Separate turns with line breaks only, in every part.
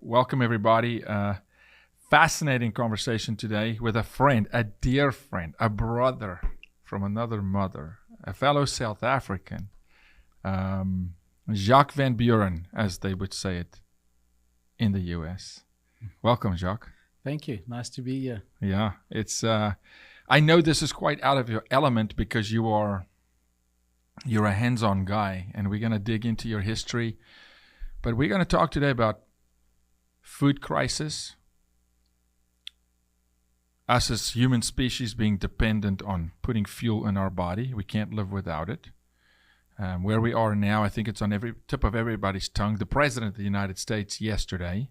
Welcome, everybody. Fascinating conversation today with a friend, a dear friend, a brother from another mother, a fellow South African, Jacques Van Buuren, as they would say it in the U.S. Welcome, Jacques.
Thank you. Nice to be here.
Yeah, it's. I know this is quite out of your element because you're a hands-on guy, and we're going to dig into your history. But we're going to talk today about food crisis, us as human species being dependent on putting fuel in our body. We can't live without it. Where we are now, I think it's on every tip of everybody's tongue. The President of the United States yesterday,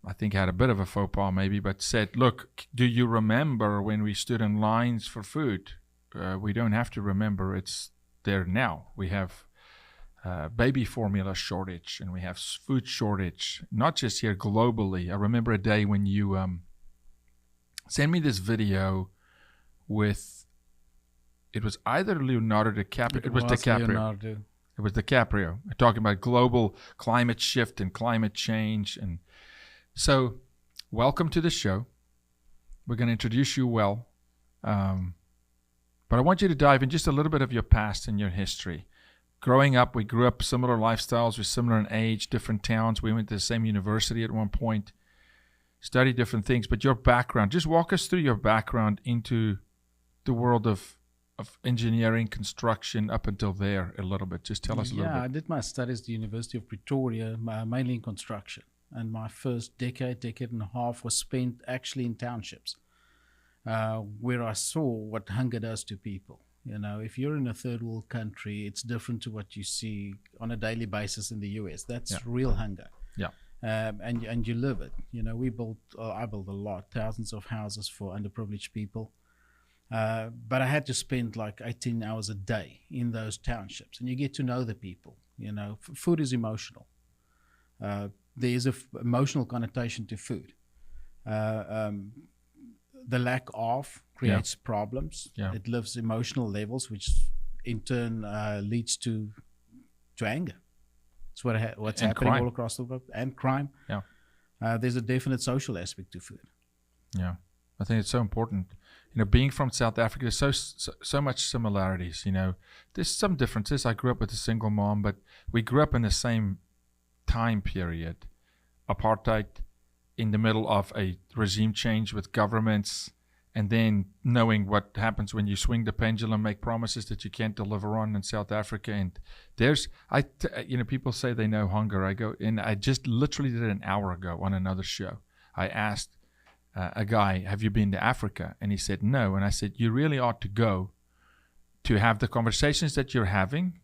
I think, had a bit of a faux pas maybe, but said, look, do you remember when we stood in lines for food? We don't have to remember. It's there now. We have baby formula shortage, and we have food shortage, not just here, globally. I remember a day when you sent me this video with, it was either Leonardo DiCaprio. It was DiCaprio.
Leonardo.
It was DiCaprio talking about global climate shift and climate change. And so, welcome to the show. We're going to introduce you well. But I want you to dive in just a little bit of your past and your history. Growing up, we grew up similar lifestyles. We're similar in age, different towns. We went to the same university at one point, studied different things. But your background, just walk us through your background into the world of engineering, construction, up until there a little bit. Just tell us a little bit.
Yeah, I did my studies at the University of Pretoria, mainly in construction. And my first decade and a half was spent actually in townships, where I saw what hunger does to people. You know, if you're in a third world country, it's different to what you see on a daily basis in the US. That's real hunger.
Yeah.
And you live it. You know, I built a lot, thousands of houses for underprivileged people. But I had to spend like 18 hours a day in those townships, and you get to know the people. You know, food is emotional. There is an emotional connotation to food. The lack of creates problems.
Yeah.
It lifts emotional levels, which in turn leads to anger. It's what's
and
happening
crime
all across the world. And crime.
Yeah.
There's a definite social aspect to food.
Yeah. I think it's so important. You know, being from South Africa, there's so much similarities. You know, there's some differences. I grew up with a single mom, but we grew up in the same time period. Apartheid, in the middle of a regime change with governments, and then knowing what happens when you swing the pendulum, make promises that you can't deliver on in South Africa. And people say they know hunger. I just literally did an hour ago on another show. I asked a guy, have you been to Africa? And he said, no. And I said, you really ought to go to have the conversations that you're having,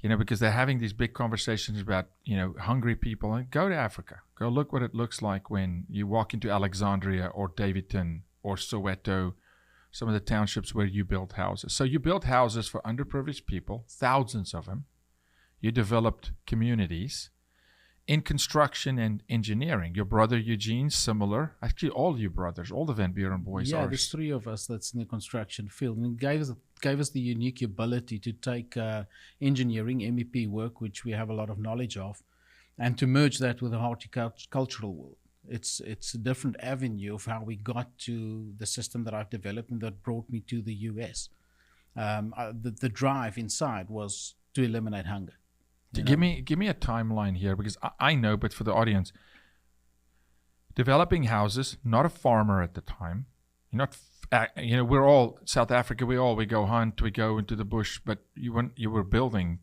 you know, because they're having these big conversations about, you know, hungry people. And go to Africa. Go look what it looks like when you walk into Alexandria or Davidton or Soweto, some of the townships where you build houses. So you built houses for underprivileged people, thousands of them. You developed communities in construction and engineering. Your brother Eugene, similar. Actually, all you brothers, all the Van Buuren boys are.
Yeah, there's three of us that's in the construction field. And it gave us the unique ability to take engineering, MEP work, which we have a lot of knowledge of, and to merge that with the horticultural world. It's a different avenue of how we got to the system that I've developed and that brought me to the US. The drive inside was to eliminate hunger.
Give me a timeline here, because I know, but for the audience, developing houses, not a farmer at the time. You're not, we're all South Africa. We go hunt, we go into the bush, but you were building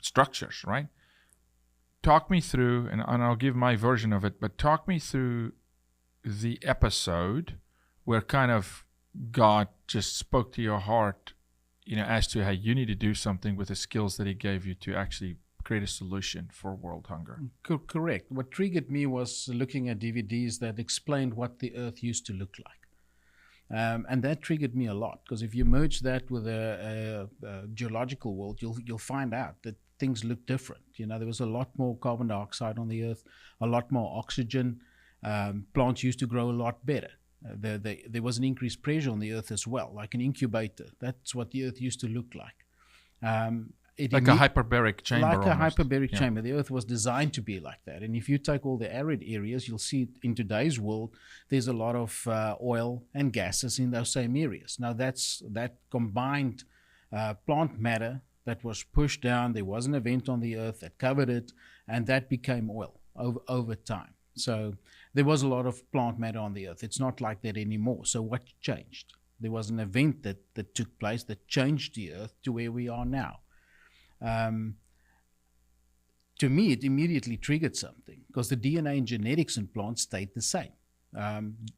structures, right? Talk me through, and I'll give my version of it, but talk me through the episode where kind of God just spoke to your heart, you know, as to how you need to do something with the skills that He gave you to actually create a solution for world hunger.
Correct. What triggered me was looking at DVDs that explained what the earth used to look like. And that triggered me a lot, because if you merge that with a geological world, you'll find out that things look different. You know, there was a lot more carbon dioxide on the earth, a lot more oxygen. Plants used to grow a lot better. There was an increased pressure on the earth as well, like an incubator. That's what the earth used to look like.
like a hyperbaric chamber.
Like a
almost.
hyperbaric
Yeah.
chamber. The Earth was designed to be like that. And if you take all the arid areas, you'll see in today's world, there's a lot of oil and gases in those same areas. Now, that combined plant matter that was pushed down. There was an event on the Earth that covered it, and that became oil over time. So there was a lot of plant matter on the Earth. It's not like that anymore. So what changed? There was an event that took place that changed the Earth to where we are now. To me, it immediately triggered something because the DNA and genetics in plants stayed the same.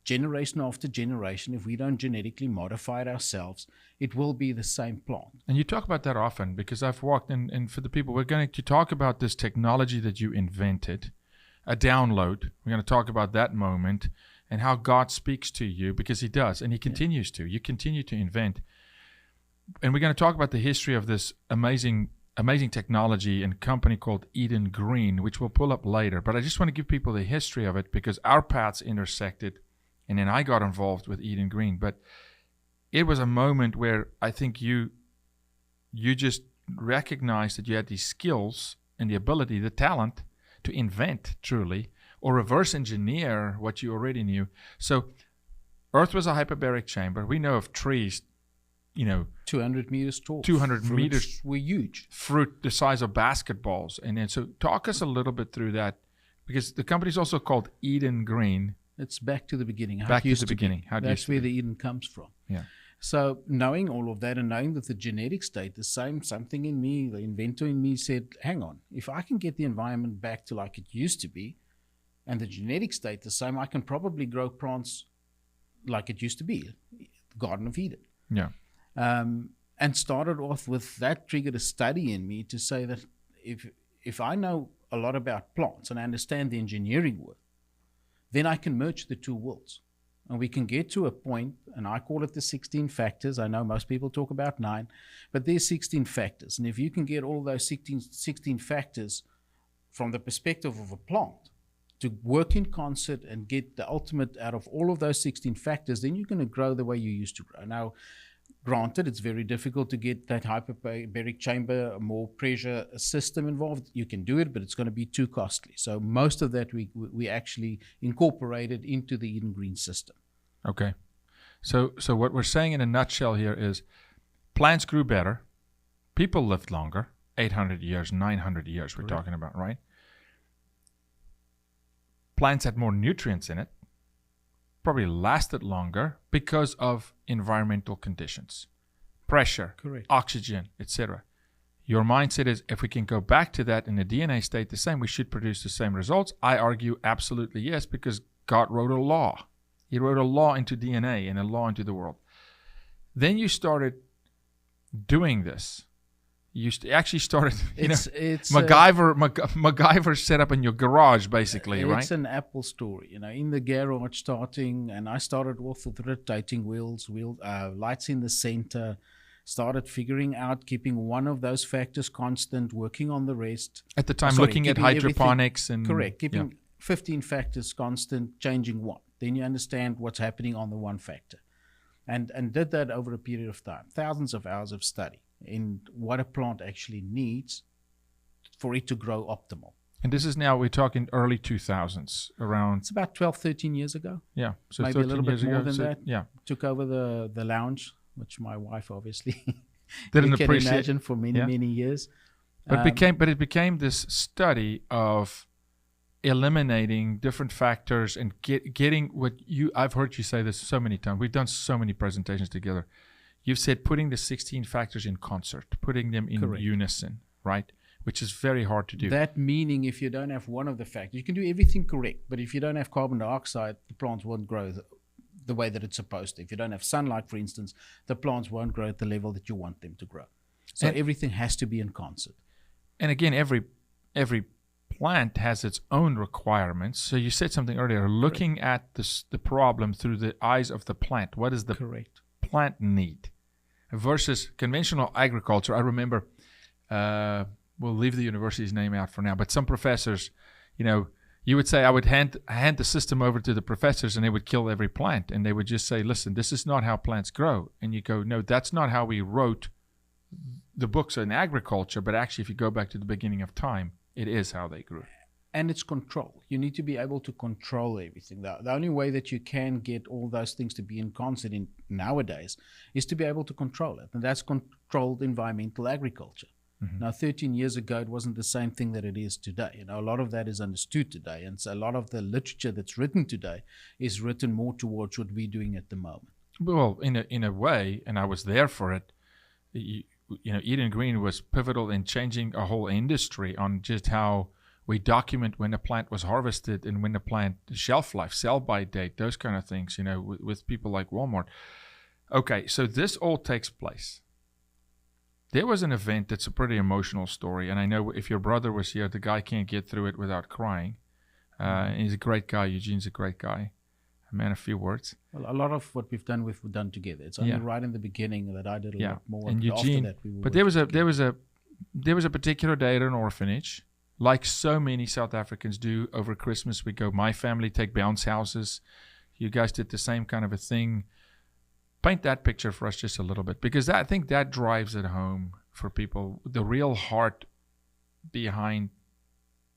Generation after generation, if we don't genetically modify it ourselves, it will be the same plant.
And you talk about that often because I've walked in, and for the people, we're going to talk about this technology that you invented, a download. We're going to talk about that moment and how God speaks to you, because he does, and he continues to. You continue to invent. And we're going to talk about the history of this amazing technology and company called Eden Green, which we'll pull up later. But I just want to give people the history of it because our paths intersected, and then I got involved with Eden Green. But it was a moment where I think you just recognized that you had these skills and the ability, the talent to invent truly, or reverse engineer what you already knew. So Earth was a hyperbaric chamber. We know of trees,
200 meters tall.
200
Fruits
meters.
were huge.
Fruit the size of basketballs. And then, so talk us a little bit through that, because the company's also called Eden Green.
It's back to the beginning.
Back to the beginning.
That's where the Eden comes from.
Yeah.
So knowing all of that and knowing that the genetics stayed the same, something in me, the inventor in me said, hang on, if I can get the environment back to like it used to be, and the genetics stayed the same, I can probably grow plants like it used to be, the Garden of Eden.
Yeah.
And started off with that triggered a study in me to say that if I know a lot about plants and I understand the engineering work, then I can merge the two worlds. And we can get to a point, and I call it the 16 factors. I know most people talk about 9, but there's 16 factors. And if you can get all those 16 factors from the perspective of a plant to work in concert and get the ultimate out of all of those 16 factors, then you're going to grow the way you used to grow. Now, granted, it's very difficult to get that hyperbaric chamber, more pressure system involved. You can do it, but it's going to be too costly. So most of that we actually incorporated into the Eden Green system.
Okay. So what we're saying in a nutshell here is plants grew better. People lived longer, 800 years, 900 years we're talking about, right? Plants had more nutrients in it, probably lasted longer because of environmental conditions, pressure, oxygen, etc. Your mindset is, if we can go back to that and the DNA stayed the same, we should produce the same results. I argue absolutely yes, because God wrote a law. He wrote a law into DNA and a law into the world. Then you started doing this. You actually started, MacGyver set up in your garage, basically, right?
It's an Apple story, in the garage starting, and I started off with rotating wheels, lights in the center, started figuring out keeping one of those factors constant, working on the rest.
At the time, looking at hydroponics and...
Correct, keeping 15 factors constant, changing one. Then you understand what's happening on the one factor. And did that over a period of time, thousands of hours of study in what a plant actually needs for it to grow optimal.
And this is now, we're talking early 2000s, around...
It's about 12, 13 years ago.
Yeah. So
maybe a little bit more than that.
Yeah.
Took over the lounge, which my wife obviously
didn't
you can imagine for many years.
But it became this study of eliminating different factors and getting what I've heard you say this so many times. We've done so many presentations together. You've said putting the 16 factors in concert, putting them in unison, right? Which is very hard to do.
That meaning if you don't have one of the factors, you can do everything correct, but if you don't have carbon dioxide, the plants won't grow the way that it's supposed to. If you don't have sunlight, for instance, the plants won't grow at the level that you want them to grow. So everything has to be in concert.
And again, every plant has its own requirements. So you said something earlier, looking at the problem through the eyes of the plant. What does the plant need? Versus conventional agriculture. I remember, we'll leave the university's name out for now, but some professors, you would say, I would hand the system over to the professors and they would kill every plant. And they would just say, listen, this is not how plants grow. And you go, no, that's not how we wrote the books in agriculture, but actually if you go back to the beginning of time, it is how they grew.
And it's control. You need to be able to control everything. The only way that you can get all those things to be in concert in nowadays is to be able to control it. And that's controlled environmental agriculture.
Mm-hmm.
Now, 13 years ago, it wasn't the same thing that it is today. You know, a lot of that is understood today. And so a lot of the literature that's written today is written more towards what we're doing at the moment.
Well, in a way, and I was there for it, you know, Eden Green was pivotal in changing a whole industry on just how we document when a plant was harvested and when the plant shelf life, sell-by date, those kind of things, you know, with people like Walmart. Okay, so this all takes place. There was an event that's a pretty emotional story, and I know if your brother was here, the guy can't get through it without crying. He's a great guy. Eugene's a great guy. A man of few words.
Well, a lot of what we've done together. It's only right in the beginning that I did a lot more.
And Eugene,
after that,
but there was a particular day at an orphanage, like so many South Africans do over Christmas. We go, my family take bounce houses. You guys did the same kind of a thing. Paint that picture for us just a little bit, because I think that drives it home for people, the real heart behind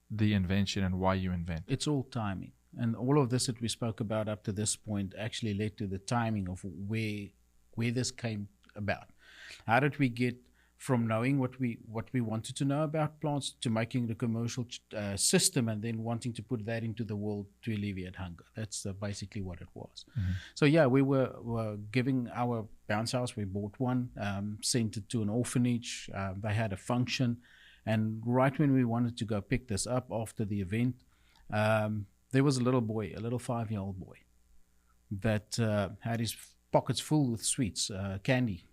the invention and why you invent.
It's all timing. And all of this that we spoke about up to this point actually led to the timing of where this came about. How did we get from knowing what we wanted to know about plants to making the commercial system, and then wanting to put that into the world to alleviate hunger? That's basically what it was. Mm-hmm. So yeah, we were giving our bounce house. We bought one, sent it to an orphanage. They had a function, and right when we wanted to go pick this up after the event, there was a little boy, a little 5-year-old boy, that had his pockets full with sweets, candy.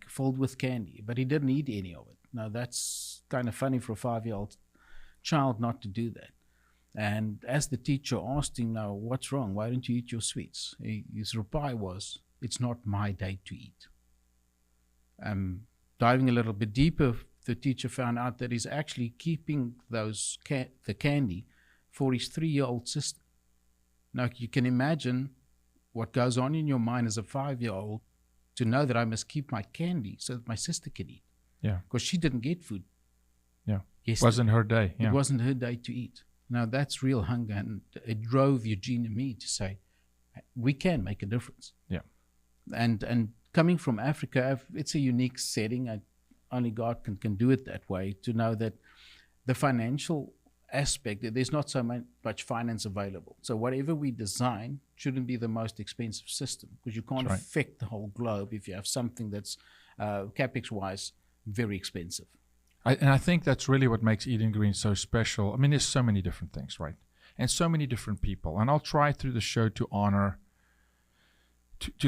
Filled with candy, but he didn't eat any of it. Now, that's kind of funny for a 5-year-old child not to do that. And as the teacher asked him, now, what's wrong? Why don't you eat your sweets? His reply was, it's not my day to eat. Diving a little bit deeper, the teacher found out that he's actually keeping the candy for his 3-year-old sister. Now, you can imagine what goes on in your mind as a 5-year-old to know that I must keep my candy so that my sister can eat.
Yeah.
Because she didn't get food.
Yeah. It wasn't her day. Yeah.
It wasn't her day to eat. Now, that's real hunger. And it drove Eugene and me to say, we can make a difference.
Yeah.
And coming from Africa, it's a unique setting. Only God can do it that way, to know that the financial aspect, there's not so much finance available. So whatever we design shouldn't be the most expensive system, because you can't affect the whole globe if you have something that's capex-wise very expensive.
I think that's really what makes Eden Green so special. I mean, there's so many different things, right? And so many different people. And I'll try through the show to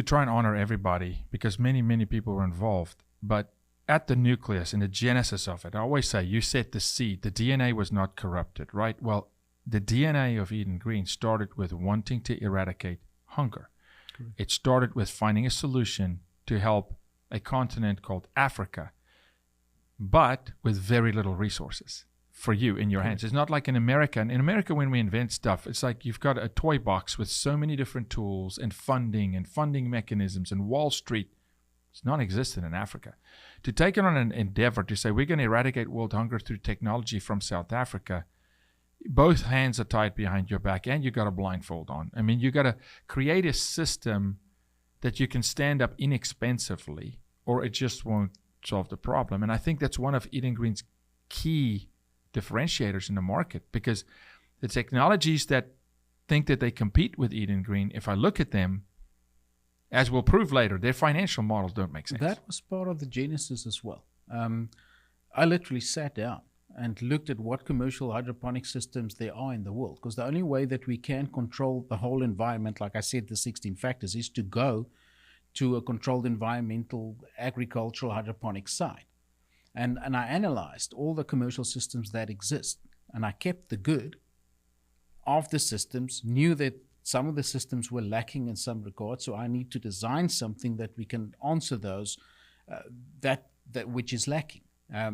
try and honor everybody, because many, many people were involved. But at the nucleus and the genesis of it, I always say, you set the seed. The DNA was not corrupted, right? Well, the DNA of Eden Green started with wanting to eradicate hunger. Correct. It started with finding a solution to help a continent called Africa, but with very little resources for you in your hands. It's not like in America. And in America, when we invent stuff, it's like you've got a toy box with so many different tools and funding mechanisms, and Wall Street. It's non-existent in Africa. To take it on an endeavor to say we're going to eradicate world hunger through technology from South Africa, both hands are tied behind your back and you got a blindfold on. I mean, you got to create a system that you can stand up inexpensively, or it just won't solve the problem. And I think that's one of Eden Green's key differentiators in the market, because the technologies that think that they compete with Eden Green, if I look at them, as we'll prove later, their financial models don't make sense.
That was part of the genesis as well. I literally sat down and looked at what commercial hydroponic systems there are in the world, because the only way that we can control the whole environment, like I said, the 16 factors, is to go to a controlled environmental agricultural hydroponic site. And I analyzed all the commercial systems that exist, and I kept the good of the systems, knew that some of the systems were lacking in some regard, so I need to design something that we can answer those, that which is lacking,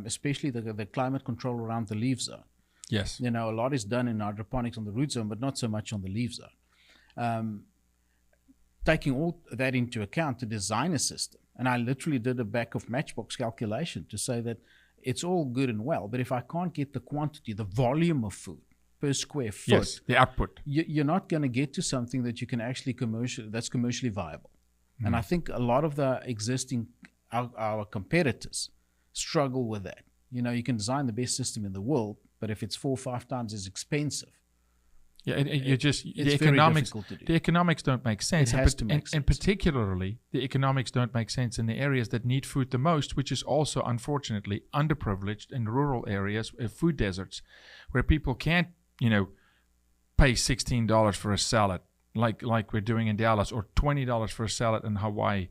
especially the climate control around the leaf zone.
Yes.
You know, a lot is done in hydroponics on the root zone, but not so much on the leaf zone. Taking all that into account to design a system, And I literally did a back of matchbox calculation to say that it's all good and well, but if I can't get the quantity, the volume of food per square foot,
Yes, the output.
you're not going to get to something that you can actually that's commercially viable. And I think a lot of the existing our competitors struggle with that. You know, you can design the best system in the world, but if it's 4 or 5 times as expensive,
Yeah,
it's very difficult to do.
The economics don't make sense.
It has to make sense.
And particularly, the economics don't make sense in the areas that need food the most, which is also, unfortunately, underprivileged in rural areas, food deserts, where people can't, pay $16 for a salad like we're doing in Dallas, or $20 for a salad in Hawaii.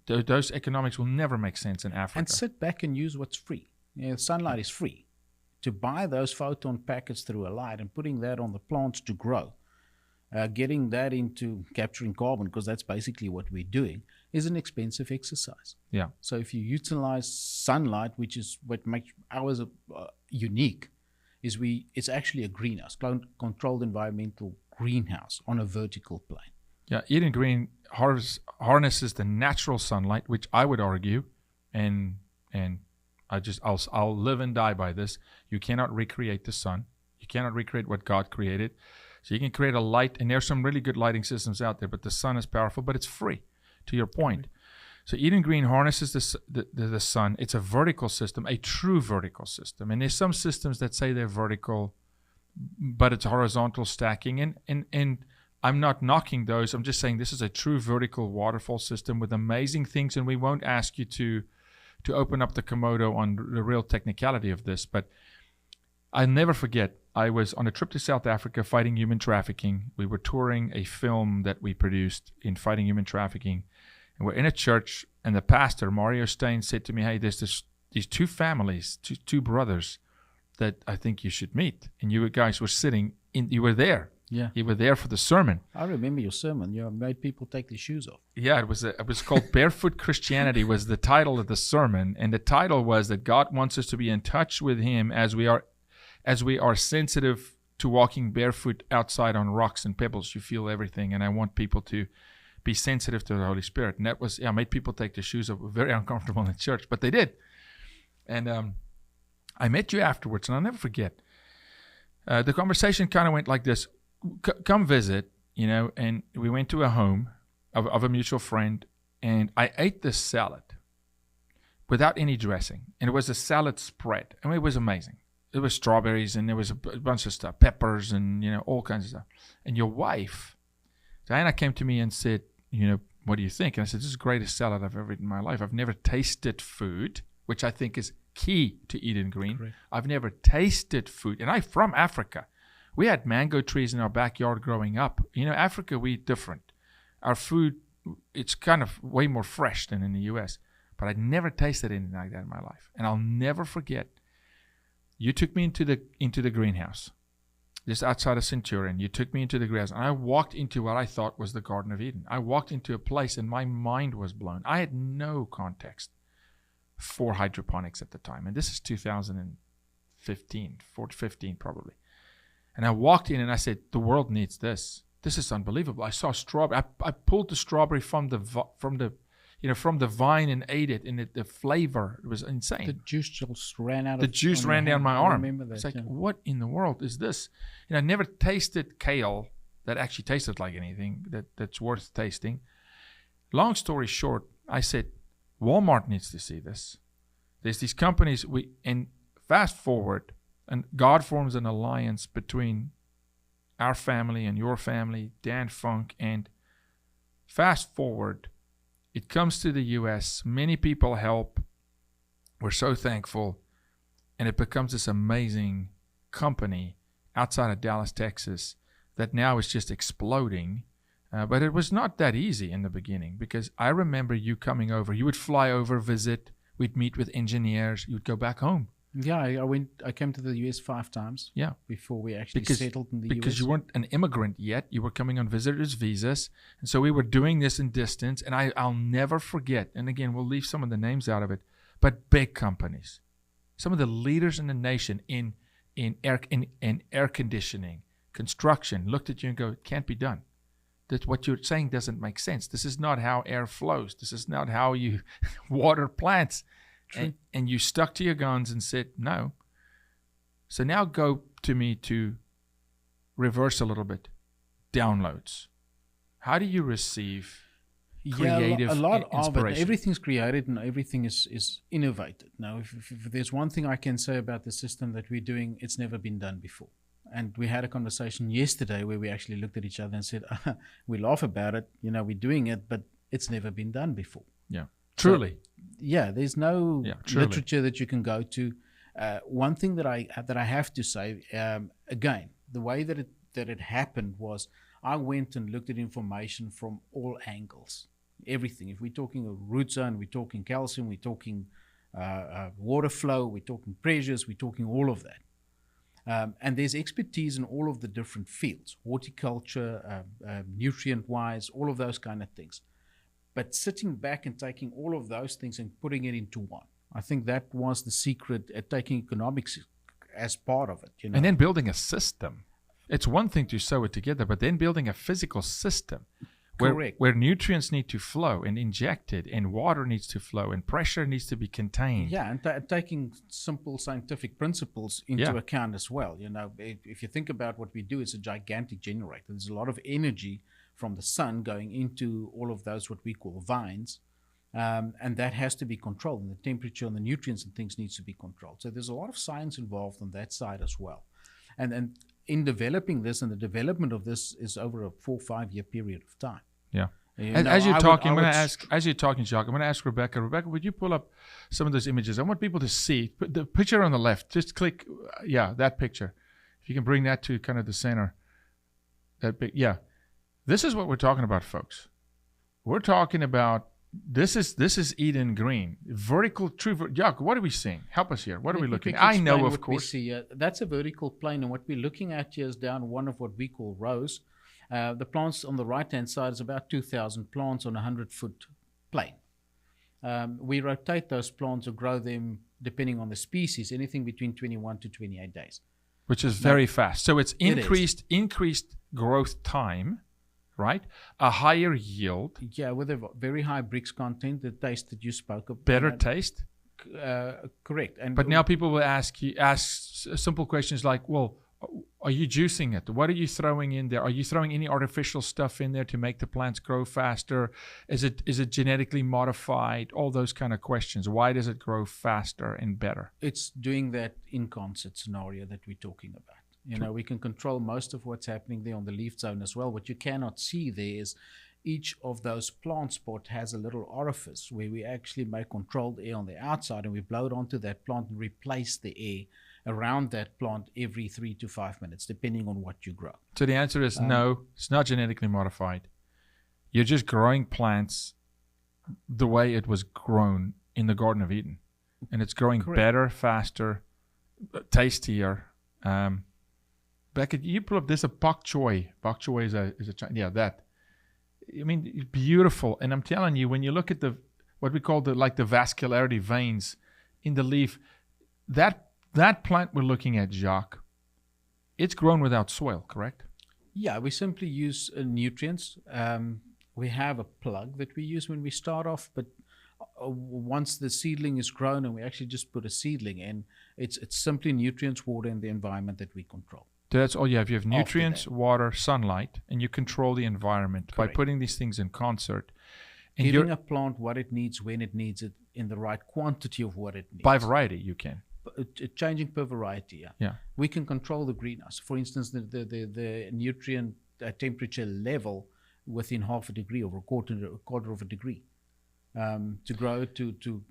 Those economics will never make sense in Africa.
And sit back and use what's free. Sunlight is free. To buy those photon packets through a light and putting that on the plants to grow, getting that into capturing carbon, because that's basically what we're doing, is an expensive exercise.
Yeah.
So if you utilize sunlight, which is what makes ours unique, it's actually a greenhouse, controlled environmental greenhouse on a vertical plane.
Yeah, Eden Green harnesses the natural sunlight, which I would argue, and I'll live and die by this. You cannot recreate the sun. You cannot recreate what God created. So you can create a light, and there's some really good lighting systems out there, but the sun is powerful, but it's free, to your point. So Eden Green harnesses the sun. It's a vertical system, a true vertical system. And there's some systems that say they're vertical, but it's horizontal stacking. And I'm not knocking those. I'm just saying this is a true vertical waterfall system with amazing things, and we won't ask you to open up the Komodo on the real technicality of this, but I'll never forget, I was on a trip to South Africa fighting human trafficking. We were touring a film that we produced in fighting human trafficking, and we're in a church, and the pastor, Mario Stein, said to me, hey, there's these 2 families, two brothers that I think you should meet. And you guys were you were there.
Yeah.
You were there for the sermon.
I remember your sermon. You made people take their shoes off.
Yeah, it was called Barefoot Christianity was the title of the sermon. And the title was that God wants us to be in touch with him as we are sensitive to walking barefoot outside on rocks and pebbles. You feel everything. And I want people to be sensitive to the Holy Spirit. And that was, made people take their shoes off. Very uncomfortable in the church, but they did. And I met you afterwards, and I'll never forget. The conversation kind of went like this. Come visit, and we went to a home of a mutual friend, and I ate this salad without any dressing, and it was a salad spread. I mean, it was amazing. It was strawberries, and there was a bunch of stuff, peppers, and all kinds of stuff. And your wife, Diana, came to me and said, what do you think? And I said, this is the greatest salad I've ever eaten in my life. I've never tasted food, which I think is key to Eden Green. Correct. I've never tasted food, and I'm from Africa. We had mango trees in our backyard growing up. Africa, we eat different. Our food, it's kind of way more fresh than in the U.S. But I'd never tasted anything like that in my life. And I'll never forget, you took me into the greenhouse, just outside of Centurion. You took me into the greenhouse, and I walked into what I thought was the Garden of Eden. I walked into a place, and my mind was blown. I had no context for hydroponics at the time. And this is 2015, 15 probably. And I walked in and I said, the world needs this. This is unbelievable. I saw strawberry. I pulled the strawberry from the vine and ate it, and the flavor was insane.
The juice just ran out.
The juice ran down my arm.
I remember that.
It's like, what in the world is this? I never tasted kale that actually tasted like anything that's worth tasting. Long story short, I said, Walmart needs to see this. There's these companies, and fast forward, and God forms an alliance between our family and your family, Dan Funk, and fast forward, it comes to the U.S. Many people help. We're so thankful. And it becomes this amazing company outside of Dallas, Texas, that now is just exploding. But it was not that easy in the beginning, because I remember you coming over. You would fly over, visit. We'd meet with engineers. You'd go back home.
Yeah, I came to the US 5 times.
Yeah,
before we actually settled in the US.
Because you weren't an immigrant yet. You were coming on visitors' visas. And so we were doing this in distance. And I'll never forget, and again, we'll leave some of the names out of it, but big companies, some of the leaders in the nation in air conditioning, construction, looked at you and go, it can't be done. that what you're saying doesn't make sense. This is not how air flows. This is not how you water plants. And you stuck to your guns and said, no. So now go to me to reverse a little bit. Downloads. How do you receive creative
a lot
inspiration?
of it. Everything's created and everything is innovated. Now, if there's one thing I can say about the system that we're doing, it's never been done before. And we had a conversation yesterday where we actually looked at each other and said, we laugh about it, we're doing it, but it's never been done before.
Yeah, truly.
So, there's no literature that you can go to. One thing that I have to say, again, the way that it happened was I went and looked at information from all angles, everything. If we're talking a root zone, we're talking calcium, we're talking water flow, we're talking pressures, we're talking all of that. And there's expertise in all of the different fields, horticulture, nutrient-wise, all of those kind of things. But sitting back and taking all of those things and putting it into one, I think that was the secret at taking economics as part of it.
And then building a system. It's one thing to sew it together, but then building a physical system where nutrients need to flow and injected, and water needs to flow, and pressure needs to be contained.
Yeah, and taking simple scientific principles into account as well. If you think about what we do, it's a gigantic generator. There's a lot of energy from the sun going into all of those what we call vines, and that has to be controlled. And the temperature and the nutrients and things needs to be controlled. So there's a lot of science involved on that side as well. And in developing this, and the development of this is over a 4 or 5 year period of time.
Yeah. As you're talking, Jacques, I'm going to ask Rebecca. Rebecca, would you pull up some of those images? I want people to see the picture on the left. Just click, that picture. If you can bring that to kind of the center. This is what we're talking about, folks. We're talking about this is Eden Green, vertical, true. Jacques, what are we seeing? Help us here. What are we looking at? I know, of course.
That's a vertical plane, and what we're looking at here is down one of what we call rows. The plants on the right-hand side is about 2,000 plants on a 100-foot plane. We rotate those plants or grow them, depending on the species, anything between 21 to 28 days.
Which is very fast. So it's increased growth time, right? A higher yield.
Yeah, with a very high bricks content, the taste that you spoke of.
Better taste?
Correct.
But now people will ask simple questions like, well, are you juicing it? What are you throwing in there? Are you throwing any artificial stuff in there to make the plants grow faster? Is it genetically modified? All those kind of questions. Why does it grow faster and better?
It's doing that in concert scenario that we're talking about. We can control most of what's happening there on the leaf zone as well. What you cannot see there is each of those plant spots has a little orifice where we actually make controlled air on the outside, and we blow it onto that plant and replace the air around that plant every 3 to 5 minutes, depending on what you grow.
So the answer is no, it's not genetically modified. You're just growing plants the way it was grown in the Garden of Eden. And it's growing better, faster, tastier. Becca, you pull up this, a bok choy. Bok choy is a that. I mean, beautiful. And I'm telling you, when you look at what we call the vascularity veins in the leaf, that plant we're looking at, Jacques, it's grown without soil, correct?
Yeah, we simply use nutrients. We have a plug that we use when we start off, but once the seedling is grown, and we actually just put a seedling in, it's simply nutrients, water, and the environment that we control.
So that's all you have. You have nutrients, water, sunlight, and you control the environment by putting these things in concert. And
giving a plant what it needs, when it needs it, in the right quantity of what it needs.
By variety, you can.
Changing per variety, yeah. We can control the greenhouse. For instance, the nutrient temperature level within half a degree or a quarter of a degree to grow to.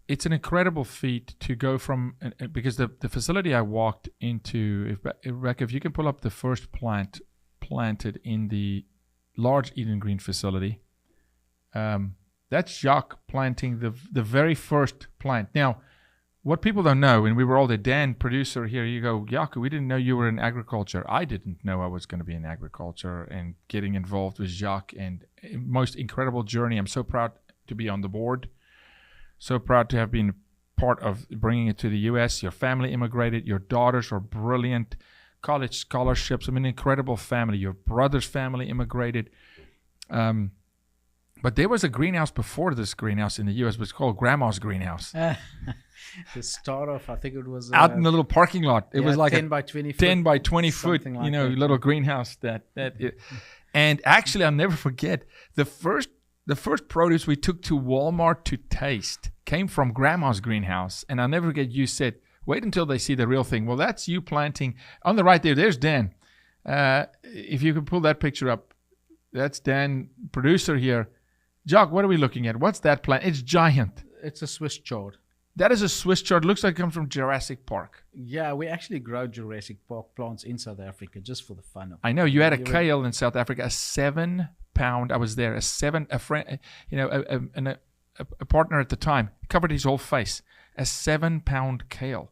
It's an incredible feat to go from, because the facility I walked into, if you can pull up the first plant planted in the large Eden Green facility, that's Jacques planting the very first plant. Now, what people don't know, and we were all there, Dan, producer here, you go, Jaco, we didn't know you were in agriculture. I didn't know I was going to be in agriculture, and getting involved with Jacques, and most incredible journey. I'm so proud to be on the board. So proud to have been part of bringing it to the U.S. Your family immigrated. Your daughters are brilliant, college scholarships. I mean, incredible family. Your brother's family immigrated. But there was a greenhouse before this greenhouse in the U.S. It was called Grandma's Greenhouse.
The start off, I think it was
out in the little parking lot. It was like
10 by 20 foot.
10 by 20 foot,
Like
little greenhouse and actually I'll never forget the first produce we took to Walmart to taste came from Grandma's greenhouse. And I'll never forget, you said, wait until they see the real thing. Well, that's you planting on the right there's Dan. If you can pull that picture up, that's Dan, producer here. Jacques, what are we looking at? What's that plant? It's giant.
It's a Swiss chard.
That is a Swiss chard. Looks like it comes from Jurassic Park.
Yeah, we actually grow Jurassic Park plants in South Africa just for the fun of it.
I know you had a kale in South Africa, a 7-pound. I was there. A friend, a partner at the time covered his whole face. A 7-pound kale.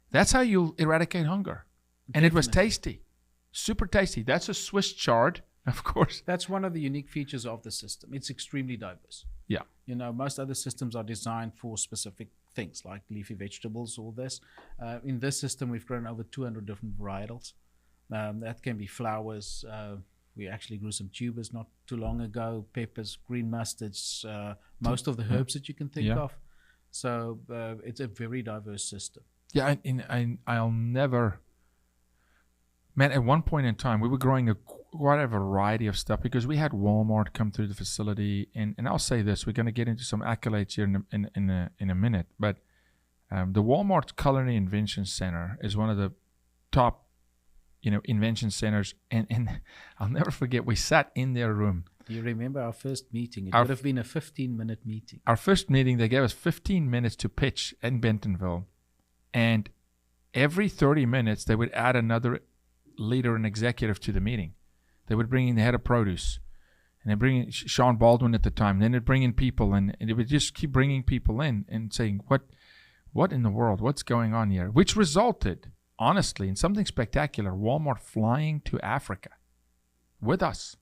That's how you eradicate hunger, and it was tasty, super tasty. That's a Swiss chard, of course.
That's one of the unique features of the system. It's extremely diverse.
Yeah.
Most other systems are designed for specific things like leafy vegetables or this. In this system, we've grown over 200 different varietals. That can be flowers. We actually grew some tubers not too long ago, peppers, green mustards, most of the herbs that you can think of. So it's a very diverse system.
Yeah, I'll never... Man, at one point in time, we were growing quite a variety of stuff because we had Walmart come through the facility, and I'll say this: we're going to get into some accolades here in a minute. But the Walmart Culinary Invention Center is one of the top, invention centers, and I'll never forget. We sat in their room.
Do you remember our first meeting? It would have been a 15-minute meeting.
Our first meeting, they gave us 15 minutes to pitch in Bentonville, and every 30 minutes they would add another leader and executive to the meeting. They would bring in the head of produce, and they bring in Sean Baldwin at the time. Then they'd bring in people, and they would just keep bringing people in and saying, what in the world, what's going on here? Which resulted, honestly, in something spectacular. Walmart flying to Africa with us.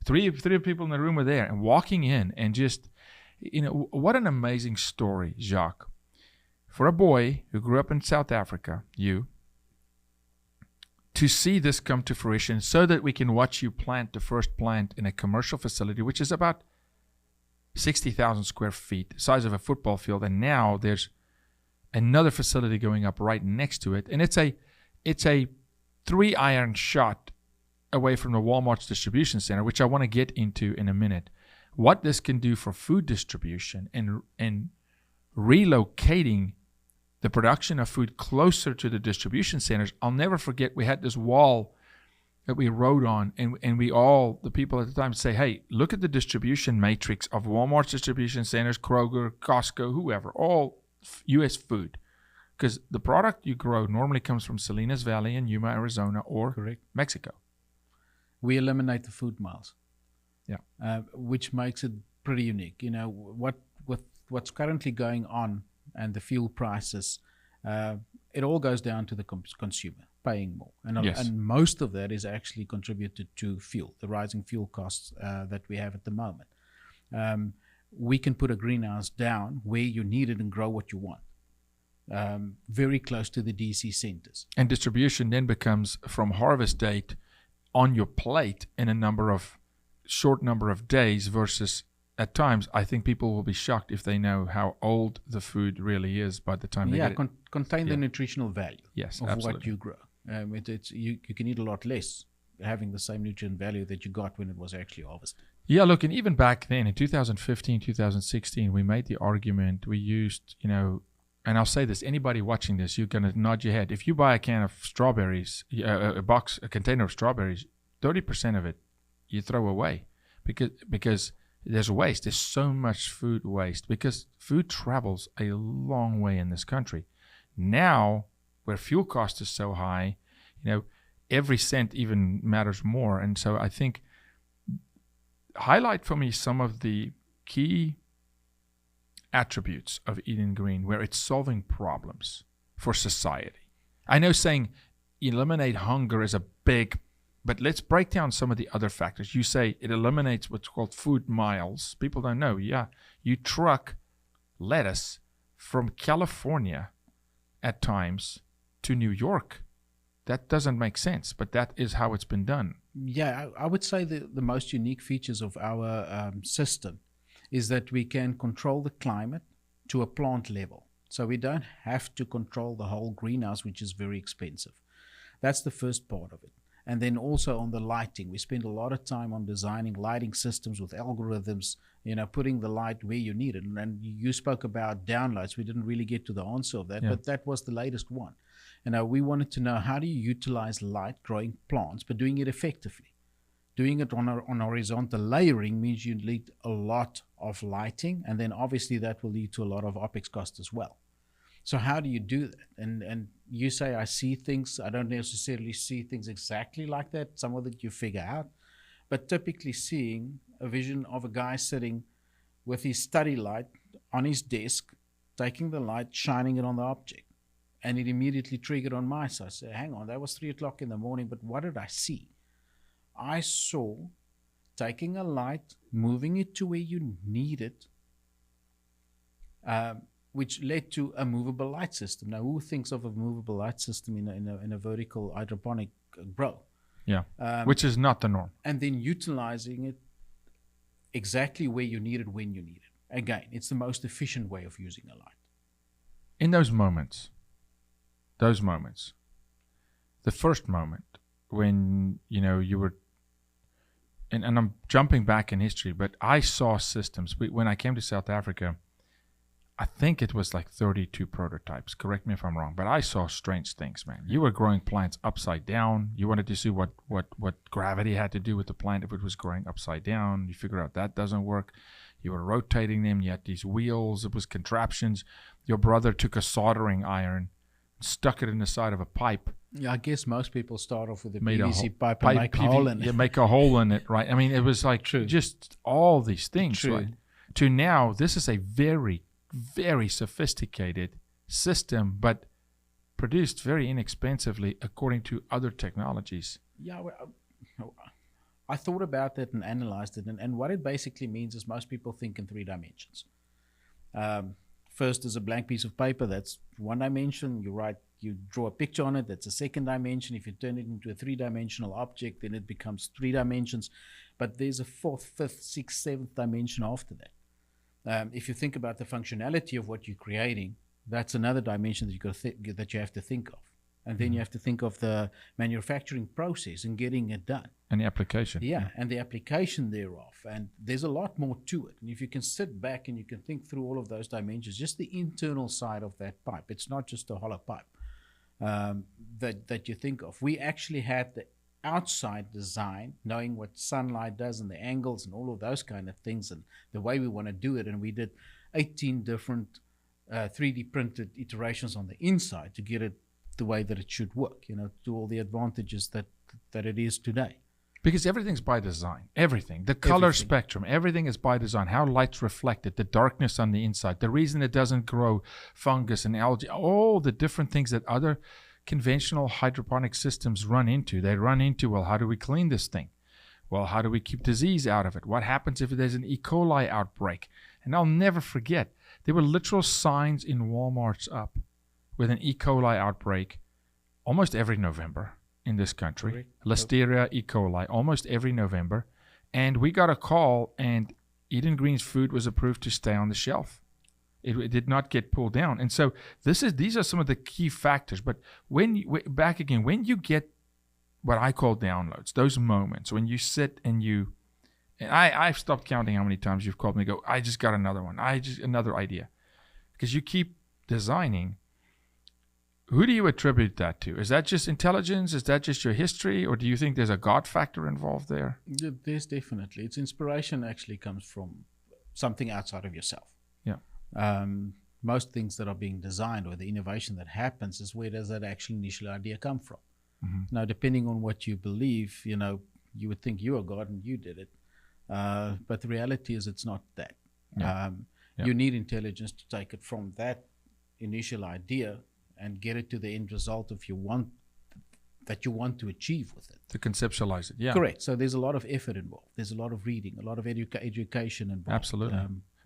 Three people in the room were there and walking in, and just, what an amazing story, Jacques. For a boy who grew up in South Africa, to see this come to fruition so that we can watch you plant the first plant in a commercial facility, which is about 60,000 square feet, the size of a football field. And now there's another facility going up right next to it. And it's a 3-iron shot away from the Walmart's distribution center, which I want to get into in a minute. What this can do for food distribution and relocating the production of food closer to the distribution centers. I'll never forget, we had this wall that we wrote on, and we all, the people at the time, say, hey, look at the distribution matrix of Walmart's distribution centers, Kroger, Costco, whoever, all U.S. food. Because the product you grow normally comes from Salinas Valley in Yuma, Arizona, or Mexico.
We eliminate the food miles.
Yeah.
Which makes it pretty unique. What's currently going on and the fuel prices, it all goes down to the consumer paying more. And most of that is actually contributed to fuel, the rising fuel costs that we have at the moment. We can put a greenhouse down where you need it and grow what you want, very close to the DC centers. And
distribution then becomes from harvest date on your plate in a short number of days versus... At times, I think people will be shocked if they know how old the food really is by the time they get it.
Contain the nutritional value of
absolutely.
what you grow. You can eat a lot less having the same nutrient value that you got when it was actually harvested.
Yeah, look, and even back then in 2015, 2016, we made the argument, we used, and I'll say this, anybody watching this, you're going to nod your head. If you buy a can of strawberries, a container of strawberries, 30% of it you throw away because there's waste. There's so much food waste because food travels a long way in this country. Now, where fuel cost is so high, every cent even matters more. And so I think highlight for me some of the key attributes of eating green where it's solving problems for society. I know saying eliminate hunger is a big, but let's break down some of the other factors. You say it eliminates what's called food miles. People don't know. Yeah, you truck lettuce from California at times to New York. that doesn't make sense, but that is how it's been done.
Yeah, I would say the most unique features of our system is that we can control the climate to a plant level. So we don't have to control the whole greenhouse, which is very expensive. That's the first part of it. And then also on the lighting, we spend a lot of time on designing lighting systems with algorithms, putting the light where you need it. And you spoke about downlights. We didn't really get to the answer of that, but that was the latest one. We wanted to know, how do you utilize light growing plants, but doing it effectively? Doing it on horizontal layering means you need a lot of lighting, and then obviously that will lead to a lot of OPEX cost as well. So how do you do that? And you say, I see things. I don't necessarily see things exactly like that. Some of it you figure out. But typically seeing a vision of a guy sitting with his study light on his desk, taking the light, shining it on the object. And it immediately triggered on my side. I said, hang on, that was 3 o'clock in the morning, but what did I see? I saw taking a light, moving it to where you need it, which led to a movable light system. Now, who thinks of a movable light system in a vertical hydroponic grow?
Yeah, which is not the norm.
And then utilizing it exactly where you need it, when you need it. Again, it's the most efficient way of using a light.
In those moments, the first moment when, you were, and I'm jumping back in history, but I saw systems. When I came to South Africa, I think it was like 32 prototypes. Correct me if I'm wrong, but I saw strange things, man. You were growing plants upside down. You wanted to see what gravity had to do with the plant if it was growing upside down. You figure out that doesn't work. You were rotating them. You had these wheels. It was contraptions. Your brother took a soldering iron, stuck it in the side of a pipe.
Yeah, I guess most people start off with a PVC pipe and make a hole in it.
You make a hole in it, right? I mean, it was like just all these things,
True.
right? To now, this is a very, very sophisticated system, but produced very inexpensively according to other technologies.
Yeah, I thought about that and analyzed it. And what it basically means is most people think in 3 dimensions. First is a blank piece of paper. That's 1 dimension. You draw a picture on it. That's a 2nd dimension. If you turn it into a 3-dimensional object, then it becomes 3 dimensions. But there's a 4th, 5th, 6th, 7th dimension after that. If you think about the functionality of what you're creating, that's another dimension that you have to think of. And then you have to think of the manufacturing process and getting it done.
And the application.
Yeah, and the application thereof. And there's a lot more to it. And if you can sit back and you can think through all of those dimensions, just the internal side of that pipe, it's not just a hollow pipe that you think of. We actually had the outside design, knowing what sunlight does and the angles and all of those kind of things and the way we want to do it. And we did 18 different 3D printed iterations on the inside to get it the way that it should work, to all the advantages that it is today.
Because everything's by design. Everything. The color spectrum, everything is by design. How light's reflected, the darkness on the inside, the reason it doesn't grow fungus and algae, all the different things that other conventional hydroponic systems run into. They run into, well, how do we clean this thing? Well, how do we keep disease out of it? What happens if there's an E. coli outbreak? And I'll never forget, there were literal signs in Walmarts up with an E. coli outbreak almost every November in this country. Listeria, E. coli, almost every November. And we got a call, and Eden Green's food was approved to stay on the shelf. It did not get pulled down. And so these are some of the key factors. But when you get what I call downloads, those moments when you sit and I've stopped counting how many times you've called me and go, I just got another one. Another idea. Because you keep designing. Who do you attribute that to? Is that just intelligence? Is that just your history? Or do you think there's a God factor involved there?
There's definitely. Its inspiration actually comes from something outside of yourself.
Yeah.
Most things that are being designed or the innovation that happens is where does that actual initial idea come from? Mm-hmm. Now, depending on what you believe, you would think you're God and you did it. But the reality is it's not that. Yeah. You need intelligence to take it from that initial idea and get it to the end result you want to achieve with it.
To conceptualize it, yeah.
Correct. So there's a lot of effort involved. There's a lot of reading, a lot of education involved.
Absolutely.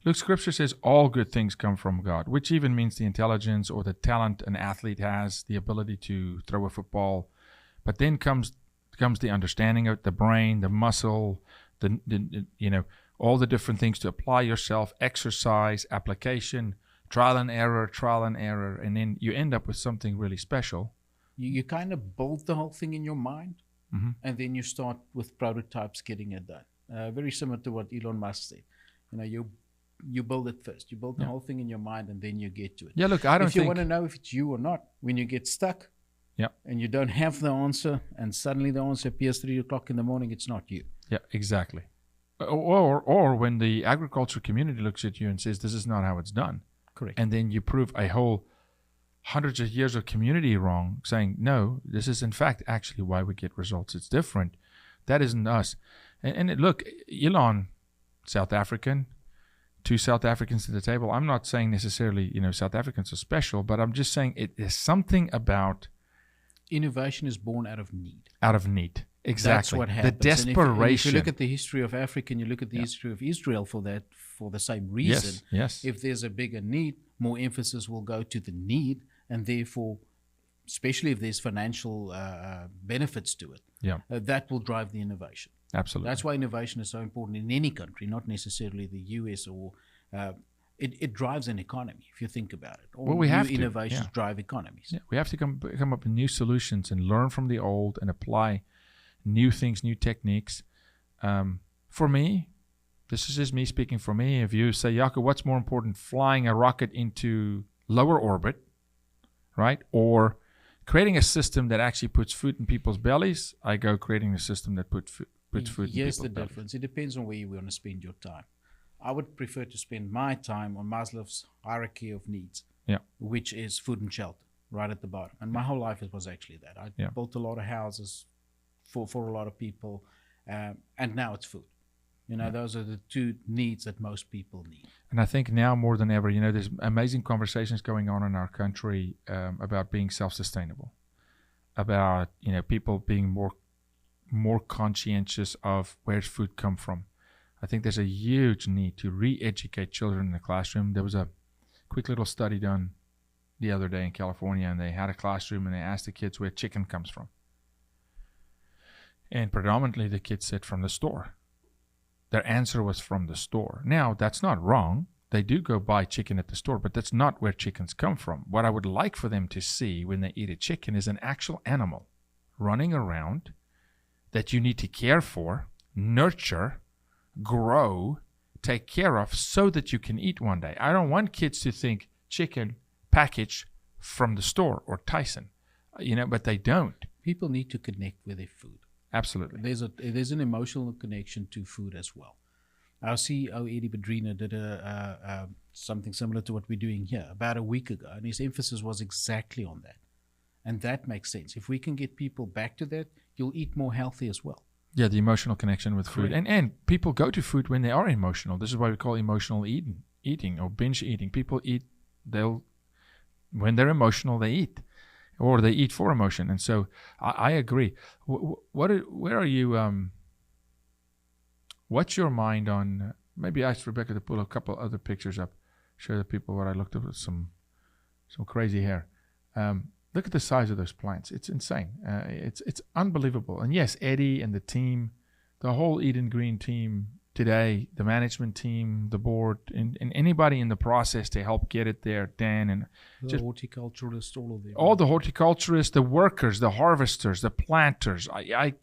Look, Scripture says all good things come from God, which even means the intelligence or the talent an athlete has, the ability to throw a football But then comes the understanding of the brain, the muscle, the all the different things to apply yourself, exercise, application, trial and error, and then you end up with something really special.
You kind of build the whole thing in your mind, and then you start with prototypes getting it done. Very similar to what Elon Musk said. You build it first. You build the whole thing in your mind, and then you get to it.
Yeah, look, I don't
If you
think...
want to know if it's you or not, when you get stuck,
Yeah.
and you don't have the answer, and suddenly the answer appears 3 o'clock in the morning, it's not you.
Yeah, exactly. Or when the agriculture community looks at you and says, this is not how it's done.
Correct.
And then you prove a whole hundreds of years of community wrong, saying, no, this is in fact actually why we get results. It's different. That isn't us. And look, Elon, South African, 2 South Africans to the table. I'm not saying necessarily, South Africans are special, but I'm just saying it is something about...
Innovation is born out of need.
Out of need. Exactly.
That's what happens.
The desperation.
If you look at the history of Africa and you look at the history of Israel for the same reason,
yes.
If there's a bigger need, more emphasis will go to the need, and therefore, especially if there's financial benefits to it, that will drive the innovation.
Absolutely.
That's why innovation is so important in any country, not necessarily the US or... It drives an economy, if you think about it. All
we have to.
Innovations drive economies.
Yeah, we have to come up with new solutions and learn from the old and apply new things, new techniques. For me, this is just me speaking for me. If you say, Jaco, what's more important, flying a rocket into lower orbit, right? Or creating a system that actually puts food in people's bellies, I go creating a system that puts food in people's bellies.
Here's the difference. It depends on where you want to spend your time. I would prefer to spend my time on Maslow's hierarchy of needs, which is food and shelter, right at the bottom. And my whole life it was actually that. I built a lot of houses for a lot of people, and now it's food. Those are the 2 needs that most people need. And
I think now more than ever, there's amazing conversations going on in our country about being self-sustainable, about people being more conscientious of where's food come from. I think there's a huge need to re-educate children in the classroom. There was a quick little study done the other day in California, and they had a classroom and they asked the kids where chicken comes from. And predominantly the kids said from the store. Their answer was from the store. Now, that's not wrong. They do go buy chicken at the store, but that's not where chickens come from. What I would like for them to see when they eat a chicken is an actual animal running around that you need to care for, nurture, grow, take care of, so that you can eat one day. I don't want kids to think chicken packaged from the store or Tyson, but they don't.
People need to connect with their food.
Absolutely.
There's an emotional connection to food as well. Our CEO, Eddie Bedrina, did something similar to what we're doing here about a week ago, and his emphasis was exactly on that. And that makes sense. If we can get people back to that, you'll eat more healthy as well.
Yeah, the emotional connection with food.
Correct.
And people go to food when they are emotional. This is why we call emotional eating or binge eating. People eat, when they're emotional, they eat. Or they eat for emotion. And so I agree. Where are you, what's your mind on, maybe ask Rebecca to pull a couple other pictures up, show the people what I looked at with some crazy hair. Look at the size of those plants. It's insane. It's unbelievable. And yes, Eddie and the team, the whole Eden Green team today, the management team, the board, and anybody in the process to help get it there, Dan and
the horticulturists, all of them.
All the horticulturists, the workers, the harvesters, the planters. I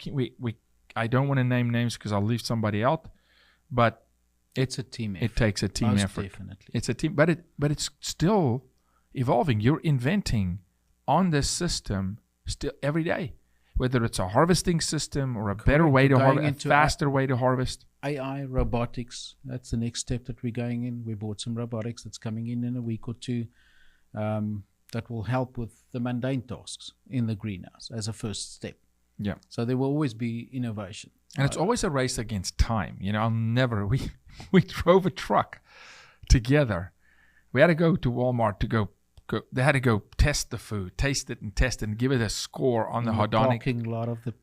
don't want to name names because I'll leave somebody out, but
it's a team effort.
It takes a team
Most
effort.
Definitely.
It's a team, but it's still evolving. You're inventing on this system still every day, whether it's a harvesting system or a better way to harvest, a faster way to harvest.
AI, robotics, that's the next step that we're going in. We bought some robotics that's coming in a week or 2 that will help with the mundane tasks in the greenhouse as a first step.
Yeah.
So there will always be innovation.
And it's always a race against time. We drove a truck together. We had to go to Walmart to go. They had to go test the food, taste it and test it and give it a score on the hedonic.
Parking lot of the...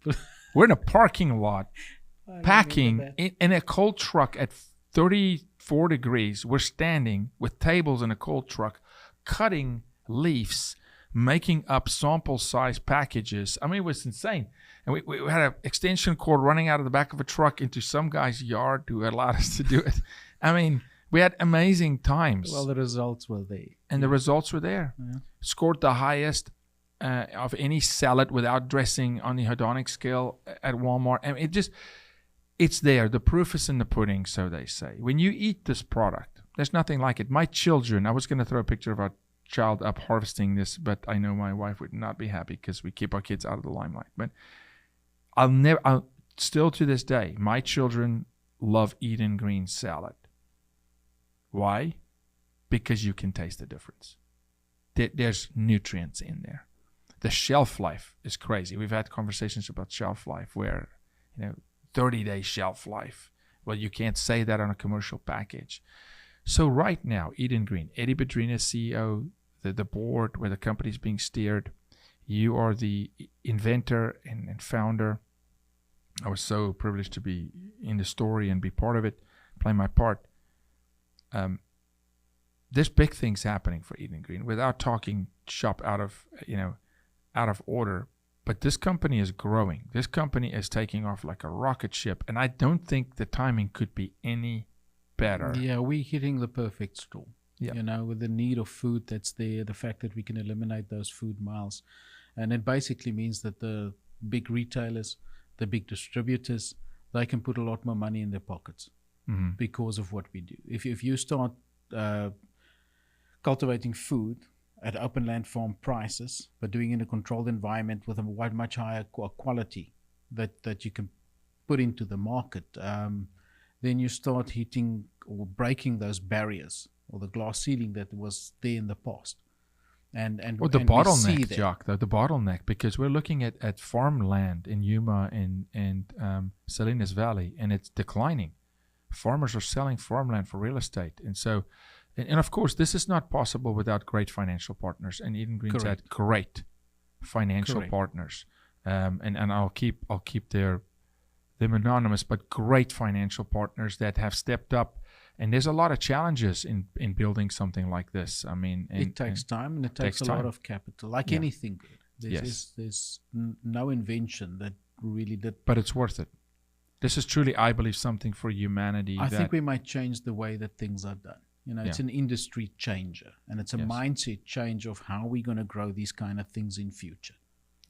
We're in a parking lot, packing in a cold truck at 34 degrees. We're standing with tables in a cold truck, cutting leaves, making up sample size packages. I mean, it was insane. And we had an extension cord running out of the back of a truck into some guy's yard who allowed us to do it. I mean, we had amazing times.
Well, the results were there.
And the results were there.
Yeah.
Scored the highest of any salad without dressing on the hedonic scale at Walmart. I mean, it's there. The proof is in the pudding, so they say. When you eat this product, there's nothing like it. My children, I was going to throw a picture of our child up harvesting this, but I know my wife would not be happy because we keep our kids out of the limelight. But I'll still to this day, my children love Eden Green salad. Why? Because you can taste the difference. There's nutrients in there. The shelf life is crazy. We've had conversations about shelf life where, 30-day shelf life. Well, you can't say that on a commercial package. So right now, Eden Green, Eddie Bedrina, CEO, the board where the company's being steered. You are the inventor and founder. I was so privileged to be in the story and be part of it, play my part. There's big things happening for Eden Green without talking shop out of order. But this company is growing. This company is taking off like a rocket ship. And I don't think the timing could be any better.
Yeah, we're hitting the perfect storm.
Yeah.
With the need of food that's there, the fact that we can eliminate those food miles. And it basically means that the big retailers, the big distributors, they can put a lot more money in their pockets because of what we do. If you start cultivating food at open land farm prices, but doing it in a controlled environment with a much higher quality that you can put into the market, then you start hitting or breaking those barriers or the glass ceiling that was there in the past. And
the bottleneck, Jacques, the bottleneck, because we're looking at farmland in Yuma and Salinas Valley, and it's declining. Farmers are selling farmland for real estate. And so, and of course, this is not possible without great financial partners. And Eden Green's had great financial partners. And I'll keep them anonymous, but great financial partners that have stepped up. And there's a lot of challenges in building something like this. I mean,
it takes time and it takes a lot of capital, like anything good. There's no invention that really did.
But it's worth it. This is truly, I believe, something for humanity.
I think we might change the way that things are done. It's an industry changer, and it's a mindset change of how we're going to grow these kind of things in future.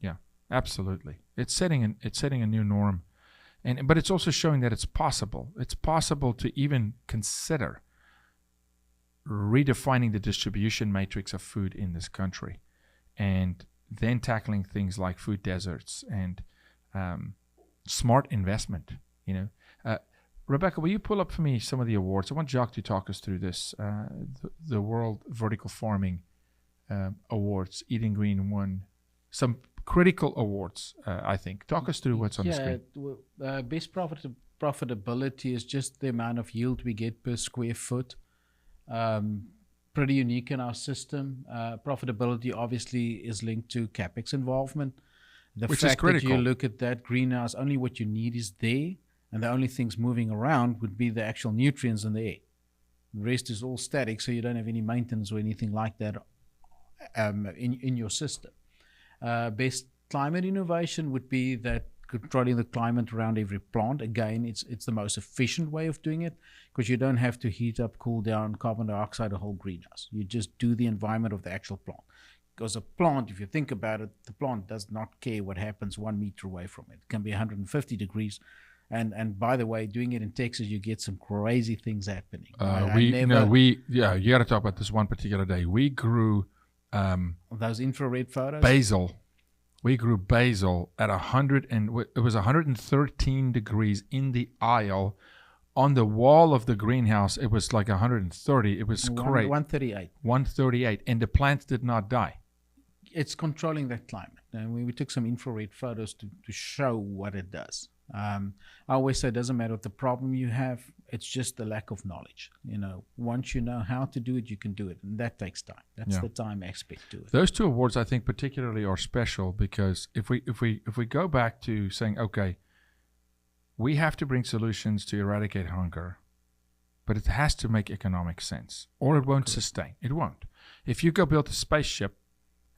Yeah, absolutely. It's setting a new norm. But it's also showing that it's possible. It's possible to even consider redefining the distribution matrix of food in this country, and then tackling things like food deserts and smart investment. Rebecca, will you pull up for me some of the awards? I want Jacques to talk us through this. The World Vertical Farming Awards. Eden Green won some critical awards, I think. Talk us through what's on the screen.
Best profitability is just the amount of yield we get per square foot. Pretty unique in our system. Profitability obviously is linked to CapEx involvement.
Which is critical.
That you look at that greenhouse, only what you need is there, and the only things moving around would be the actual nutrients in the air. The rest is all static, so you don't have any maintenance or anything like that in your system. Best climate innovation would be that controlling the climate around every plant. Again, it's the most efficient way of doing it because you don't have to heat up, cool down, carbon dioxide a whole greenhouse. You just do the environment of the actual plant. Because a plant, if you think about it, the plant does not care what happens 1 meter away from it. It can be 150 degrees. And by the way, doing it in Texas, you get some crazy things happening.
You got to talk about this one particular day. We grew
those infrared photos.
Basil. We grew basil at 113 degrees in the aisle. On the wall of the greenhouse, it was like 130. It was great.
138.
138, and the plants did not die.
It's controlling that climate. And we took some infrared photos to show what it does. I always say it doesn't matter what the problem you have, it's just the lack of knowledge. Once you know how to do it, you can do it, and that takes time. That's the time aspect to it.
Those two awards, I think, particularly are special because if we go back to saying, okay, we have to bring solutions to eradicate hunger, but it has to make economic sense, or it won't sustain. It won't. If you go build a spaceship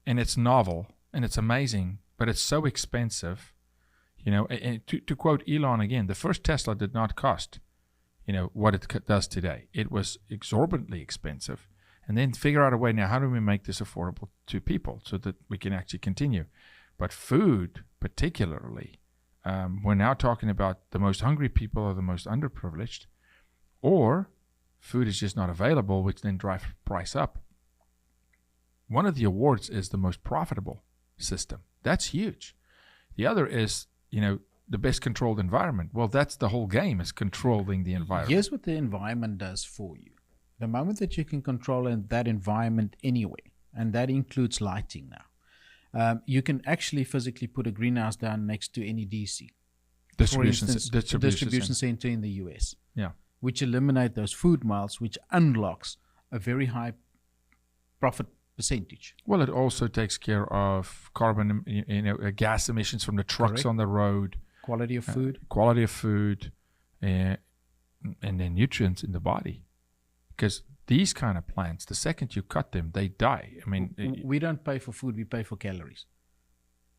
and it's novel and it's amazing, but it's so expensive. And to quote Elon again, the first Tesla did not cost, what it does today. It was exorbitantly expensive. And then figure out a way now, how do we make this affordable to people so that we can actually continue? But food, particularly, we're now talking about the most hungry people are the most underprivileged, or food is just not available, which then drives price up. One of the awards is the most profitable system. That's huge. The other is, the best controlled environment. Well, that's the whole game, is controlling the environment.
Here's what the environment does for you. The moment that you can control that environment anyway, and that includes lighting now, you can actually physically put a greenhouse down next to any DC. Distribution center in the US.
Yeah.
Which eliminate those food miles, which unlocks a very high profit percentage.
Well, it also takes care of carbon, gas emissions from the trucks on the road.
Quality of food. And then nutrients in the body. Because these kind of plants, the second you cut them, they die. I mean, we don't pay for food, we pay for calories.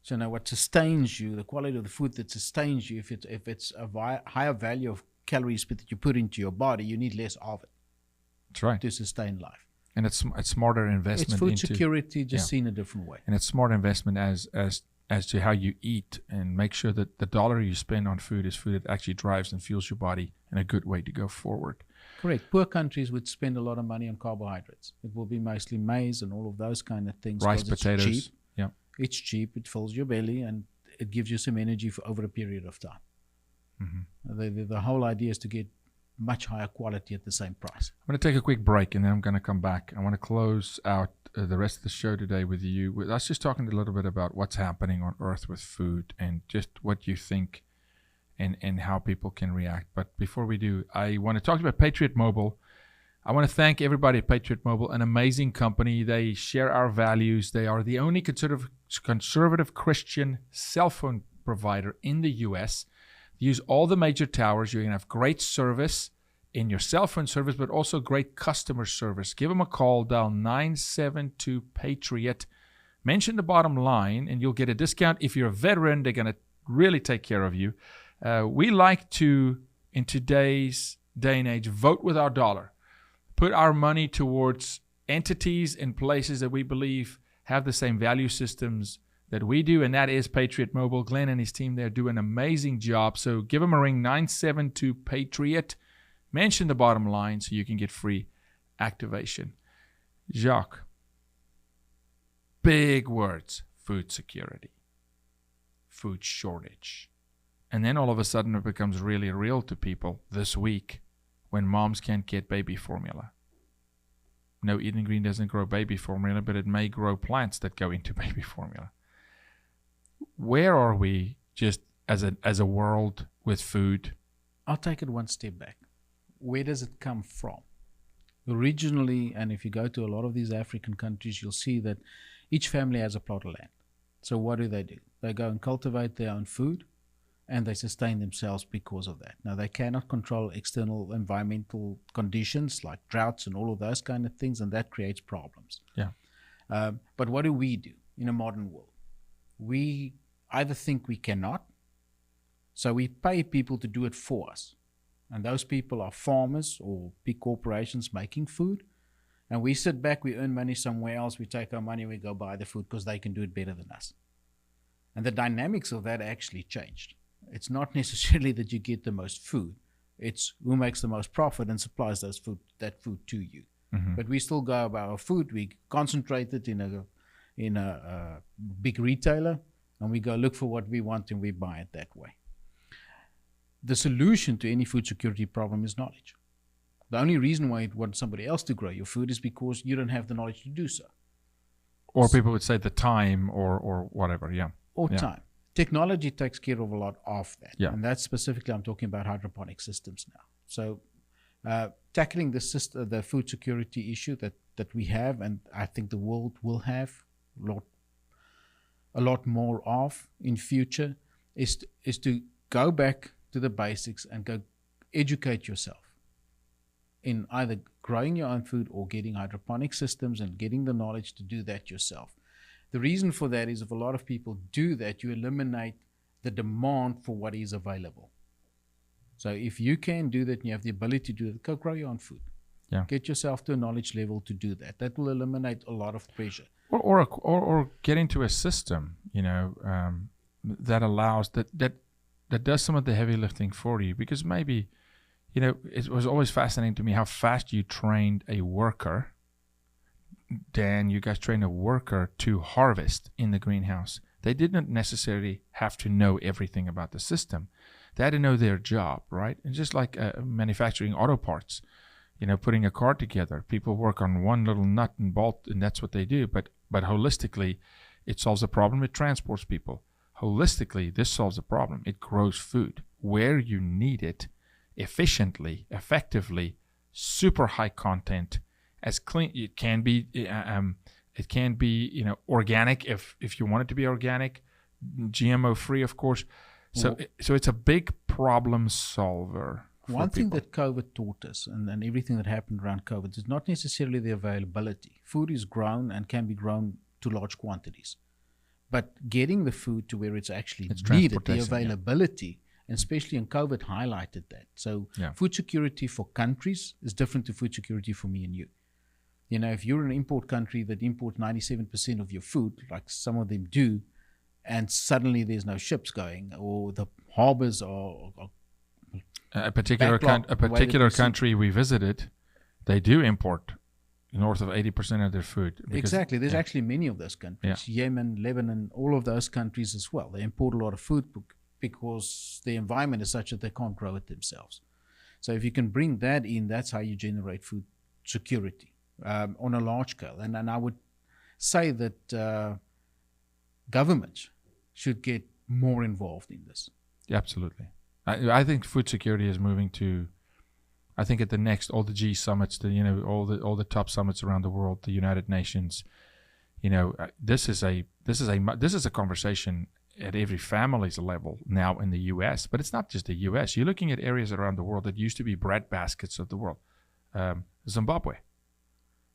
So now what sustains you, the quality of the food that sustains you, if it's a higher value of calories that you put into your body, you need less of it.
That's right.
To sustain life.
And it's smarter investment.
It's food security, just seen a different way.
And it's smart investment as to how you eat, and make sure that the dollar you spend on food is food that actually drives and fuels your body in a good way to go forward.
Correct. Poor countries would spend a lot of money on carbohydrates. It will be mostly maize and all of those kind of things.
Rice, potatoes.
It's cheap.
Yeah.
It's cheap. It fills your belly, and it gives you some energy for over a period of time. Mm-hmm. The whole idea is to get much higher quality at the same price.
I'm going to take a quick break, and then I'm going to come back. I want to close out the rest of the show today with you. With us just talking a little bit about what's happening on Earth with food, and just what you think and how people can react. But before we do, I want to talk about Patriot Mobile. I want to thank everybody at Patriot Mobile, an amazing company. They share our values. They are the only conservative Christian cell phone provider in the U.S. They use all the major towers. You're going to have great service in your cell phone service, but also great customer service. Give them a call, dial 972-PATRIOT. Mention the bottom line, and you'll get a discount. If you're a veteran, they're going to really take care of you. We like to, in today's day and age, vote with our dollar. Put our money towards entities and places that we believe have the same value systems that we do, and that is Patriot Mobile. Glenn and his team there do an amazing job. So give them a ring, 972-PATRIOT. Mention the bottom line so you can get free activation. Jacques, big words: food security, food shortage. And then all of a sudden it becomes really real to people this week when moms can't get baby formula. No, Eden Green doesn't grow baby formula, but it may grow plants that go into baby formula. Where are we just as a world with food?
I'll take it one step back. Where does it come from? Originally, and if you go to a lot of these African countries, you'll see that each family has a plot of land. So what do? They go and cultivate their own food, and they sustain themselves because of that. Now, they cannot control external environmental conditions like droughts and all of those kind of things, and that creates problems.
Yeah.
But what do we do in a modern world? We either think we cannot, so we pay people to do it for us. And those people are farmers or big corporations making food. And we sit back, we earn money somewhere else, we take our money, we go buy the food because they can do it better than us. And the dynamics of that actually changed. It's not necessarily that you get the most food. It's who makes the most profit and supplies that food to you. Mm-hmm. But we still go about our food. We concentrate it in a big retailer, and we go look for what we want and we buy it that way. The solution to any food security problem is knowledge. The only reason why you want somebody else to grow your food is because you don't have the knowledge to do so.
Or people would say the time or whatever, yeah.
Or time. Technology takes care of a lot of that.
Yeah.
And that's specifically, I'm talking about hydroponic systems now. So tackling the food security issue that we have, and I think the world will have a lot more of in future, is to go back to the basics and go educate yourself in either growing your own food or getting hydroponic systems and getting the knowledge to do that yourself. The reason for that is if a lot of people do that, you eliminate the demand for what is available. So if you can do that and you have the ability to do it, go grow your own food.
Yeah.
Get yourself to a knowledge level to do that. That will eliminate a lot of pressure.
Or get into a system, that allows that does some of the heavy lifting for you. Because maybe, it was always fascinating to me how fast you trained a worker. Dan, you guys trained a worker to harvest in the greenhouse. They didn't necessarily have to know everything about the system. They had to know their job, right? And just like manufacturing auto parts, putting a car together, people work on one little nut and bolt, and that's what they do. But holistically, it solves a problem. It transports people. Holistically, this solves a problem. It grows food where you need it, efficiently, effectively, super high content, as clean. It can be. It can be, organic if you want it to be organic, GMO free, of course. So it's a big problem solver.
One thing that COVID taught us, and everything that happened around COVID, is not necessarily the availability. Food is grown and can be grown to large quantities. But getting the food to where it's actually needed, the availability, and especially in COVID, highlighted that. So food security for countries is different to food security for me and you. If you're an import country that imports 97% of your food, like some of them do, and suddenly there's no ships going, or the harbors are
a particular country we visited, they do import north of 80% of their food.
Exactly. There's actually many of those countries, Yemen, Lebanon, all of those countries as well. They import a lot of food because the environment is such that they can't grow it themselves. So if you can bring that in, that's how you generate food security on a large scale. And I would say that governments should get more involved in this.
Absolutely. I think food security is moving to, I think at the next, all the G summits, all the top summits around the world, the United Nations, this is a conversation at every family's level now in the U.S. But it's not just the U.S. You're looking at areas around the world that used to be bread baskets of the world. Zimbabwe,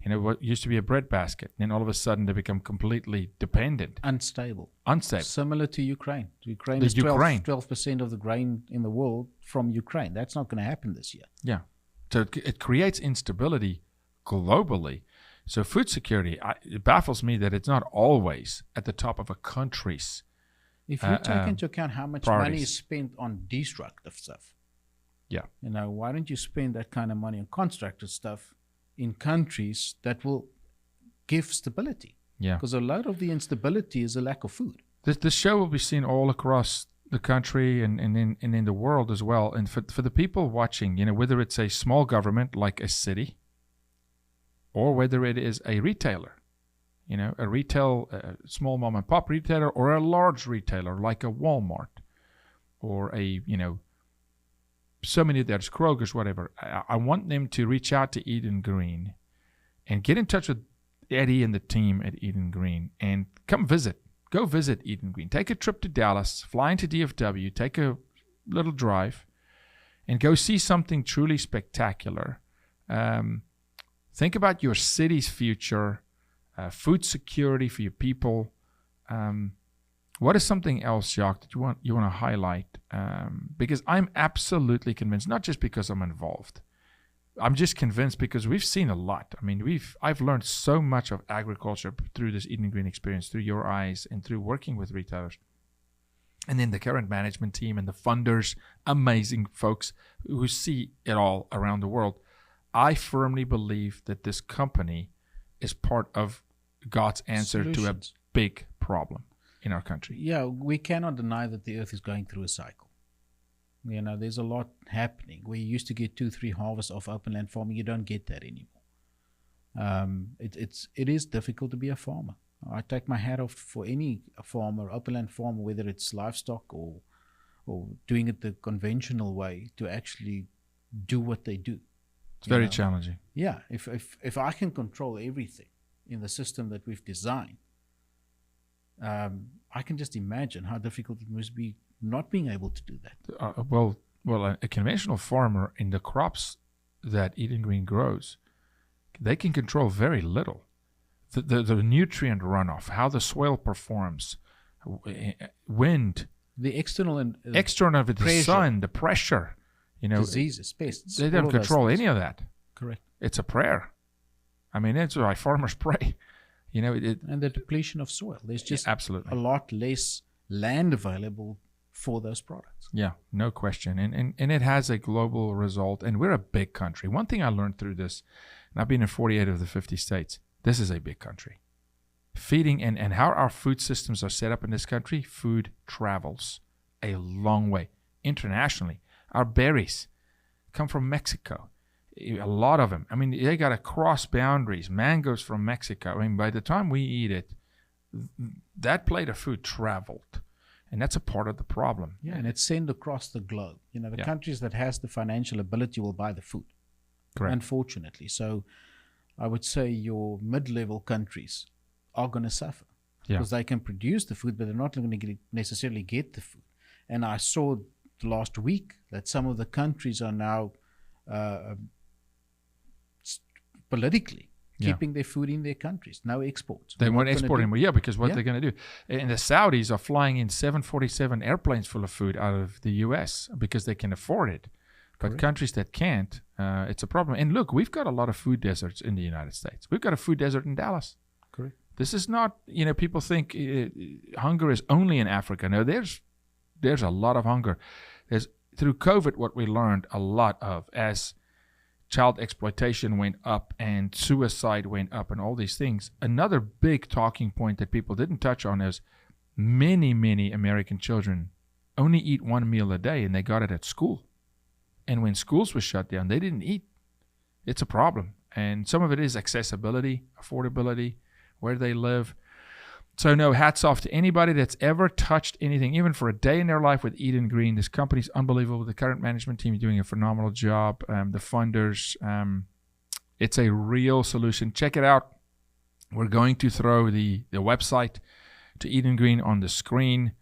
what used to be a bread basket, and then all of a sudden they become completely dependent.
Unstable.
Similar
to Ukraine. Ukraine is 12% of the grain in the world from Ukraine. That's not going to happen this year.
Yeah. So it creates instability globally. So food security, it baffles me that it's not always at the top of a country's
If you take into account how much money is spent on destructive stuff.
Yeah.
Why don't you spend that kind of money on constructive stuff in countries that will give stability?
Yeah.
Because a lot of the instability is a lack of food.
This show will be seen all across the country and in the world as well. And for the people watching, whether it's a small government like a city or whether it is a retailer, a small mom and pop retailer or a large retailer like a Walmart or a, so many there's Kroger's, whatever. I want them to reach out to Eden Green and get in touch with Eddie and the team at Eden Green and come visit. Go visit Eden Green. Take a trip to Dallas, fly into DFW, take a little drive, and go see something truly spectacular. Think about your city's future, food security for your people. What is something else, Jacques, that you want to highlight? Because I'm absolutely convinced, not just because I'm involved. I'm just convinced because we've seen a lot. I mean, I've learned so much of agriculture through this Eden Green experience, through your eyes, and through working with retailers. And then the current management team and the funders, amazing folks who see it all around the world. I firmly believe that this company is part of God's answer to a big problem in our country.
Yeah, we cannot deny that the earth is going through a cycle. There's a lot happening. We used to get 2-3 harvests off open land farming. You don't get that anymore. It is difficult to be a farmer. I take my hat off for any farmer, open land farmer, whether it's livestock or doing it the conventional way, to actually do what they do.
It's very challenging.
Yeah, if I can control everything in the system that we've designed, I can just imagine how difficult it must be not being able to do that.
Well, a conventional farmer in the crops that Eden Green grows, they can control very little. the nutrient runoff, how the soil performs, wind,
The external and
external of the
pressure.
sun, the pressure,
diseases, pests.
they
all
don't
of those
control
things.
any of that.
Correct.
It's a prayer. I mean, it's why farmers pray.
And the depletion of soil. There's just
absolutely
a lot less land available for those products.
Yeah, no question. And it has a global result. And we're a big country. One thing I learned through this, and I've been in 48 of the 50 states, this is a big country. Feeding and how our food systems are set up in this country, food travels a long way internationally. Our berries come from Mexico. A lot of them. I mean, they got to cross boundaries. Mangoes from Mexico. I mean, by the time we eat it, that plate of food traveled. And that's a part of the problem.
Yeah, and it's sent across the globe. The countries that has the financial ability will buy the food.
Correct.
Unfortunately. So I would say your mid-level countries are going to suffer. Because they can produce the food, but they're not going to necessarily get the food. And I saw last week that some of the countries are now politically keeping their food in their countries. No exports.
They won't export anymore. Yeah, because what they're going to do. And the Saudis are flying in 747 airplanes full of food out of the U.S. because they can afford it. But
Correct.
countries that can't, it's a problem. And look, we've got a lot of food deserts in the United States. We've got a food desert in Dallas.
Correct.
This is not, people think hunger is only in Africa. No, there's a lot of hunger. Through COVID, what we learned a lot of as child exploitation went up and suicide went up and all these things. Another big talking point that people didn't touch on is many American children only eat one meal a day, and they got it at school. And when schools were shut down, they didn't eat. It's a problem. And some of it is accessibility, affordability, where they live. So no, hats off to anybody that's ever touched anything, even for a day in their life with Eden Green. This company's unbelievable. The current management team is doing a phenomenal job. The funders, it's a real solution. Check it out. We're going to throw the website to Eden Green on the screen.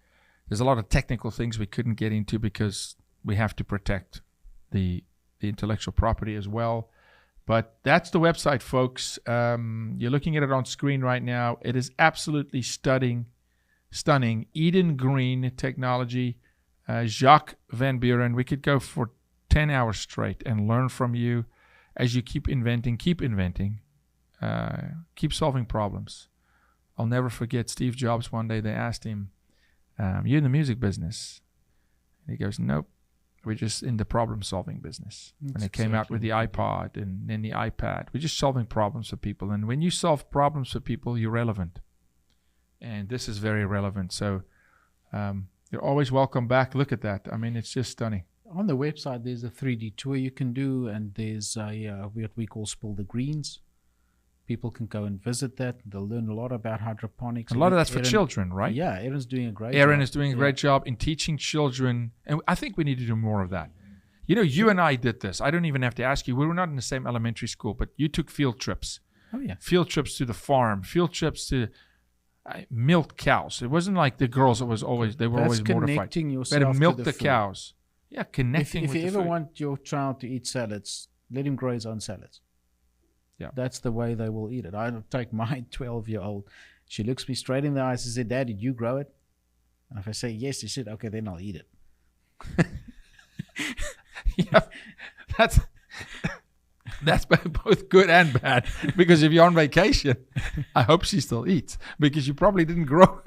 There's a lot of technical things we couldn't get into because we have to protect the intellectual property as well. But that's the website, folks. You're looking at it on screen right now. It is absolutely stunning. Eden Green Technology. Jacques Van Buuren. We could go for 10 hours straight and learn from you as you keep inventing, keep solving problems. I'll never forget Steve Jobs. One day they asked him, you in the music business? And he goes, nope. We're just in the problem-solving business. When they came out with the iPod and then the iPad, we're just solving problems for people. And when you solve problems for people, you're relevant. And this is very relevant. So you're always welcome back. Look at that. I mean, it's just stunning.
On the website, there's a 3D tour you can do, and there's what we call Spill the Greens. People can go and visit that. They'll learn a lot about hydroponics.
A lot of that's for children, right?
Yeah, Aaron's doing a great job.
Aaron is doing a great job in teaching children. And I think we need to do more of that. You and I did this. I don't even have to ask you. We were not in the same elementary school, but you took field trips.
Oh, yeah.
Field trips to the farm. Field trips to milk cows. It wasn't like the girls. They were always mortified.
Connecting yourself
Better milk
to
the
food.
cows. Yeah, connecting with the food.
If you ever want your child to eat salads, let him grow his own salads.
Yeah.
That's the way they will eat it. I take my 12-year-old. She looks me straight in the eyes and says, Dad, did you grow it? And if I say yes, she said, okay, then I'll eat it.
Yeah, that's both good and bad. Because if you're on vacation, I hope she still eats. Because you probably didn't grow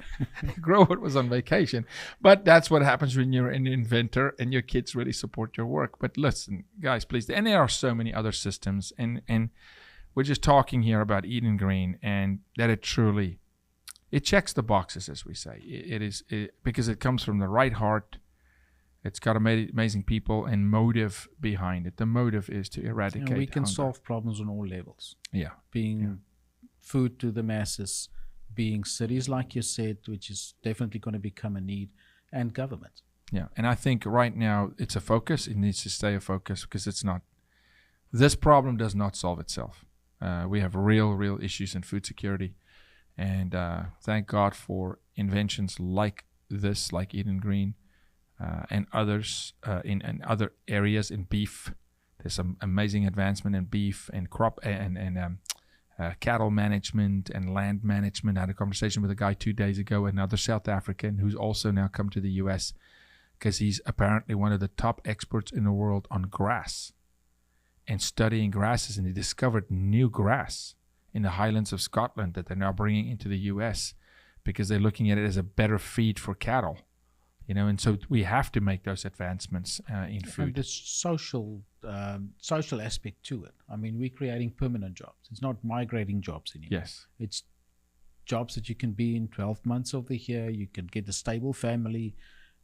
what was on vacation. But that's what happens when you're an inventor and your kids really support your work. But listen, guys, please. And there are so many other systems. And we're just talking here about Eden Green, and that it checks the boxes, as we say. It is because it comes from the right heart. It's got amazing people and motive behind it. The motive is to eradicate
we can
hunger.
solve problems on all levels.
Yeah.
Being food to the masses, being cities, like you said, which is definitely going to become a need, and government.
Yeah. And I think right now it's a focus. It needs to stay a focus because it's not. This problem does not solve itself. We have real issues in food security. And thank God for inventions like this, like Eden Green, and others in other areas in beef. There's some amazing advancement in beef and crop and cattle management and land management. I had a conversation with a guy 2 days ago, another South African who's also now come to the US because he's apparently one of the top experts in the world on grass and studying grasses. And he discovered new grass in the highlands of Scotland that they're now bringing into the US because they're looking at it as a better feed for cattle. And so we have to make those advancements in food.
And the social aspect to it. I mean, we're creating permanent jobs. It's not migrating jobs anymore.
Yes.
It's jobs that you can be in 12 months of the year. You can get a stable family.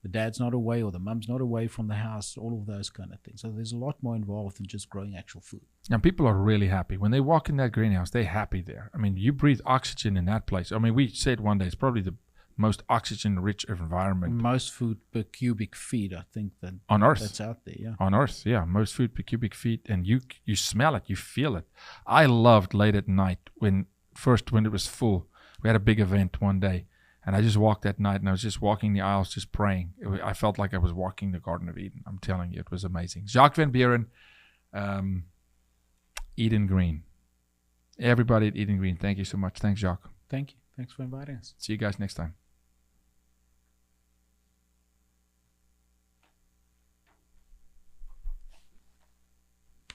The dad's not away or the mum's not away from the house, all of those kind of things. So there's a lot more involved than just growing actual food.
And people are really happy. When they walk in that greenhouse, they're happy there. I mean, you breathe oxygen in that place. I mean, we said one day it's probably the most oxygen-rich environment.
Most food per cubic feet, I think,
on Earth.
That's out there, yeah.
On Earth, yeah. Most food per cubic feet. And you smell it. You feel it. I loved late at night when it was full. We had a big event one day. And I just walked that night, and I was just walking the aisles, just praying. I felt like I was walking the Garden of Eden. I'm telling you, it was amazing. Jacques Van Buuren, Eden Green. Everybody at Eden Green, thank you so much. Thanks, Jacques.
Thank you. Thanks for inviting us.
See you guys next time.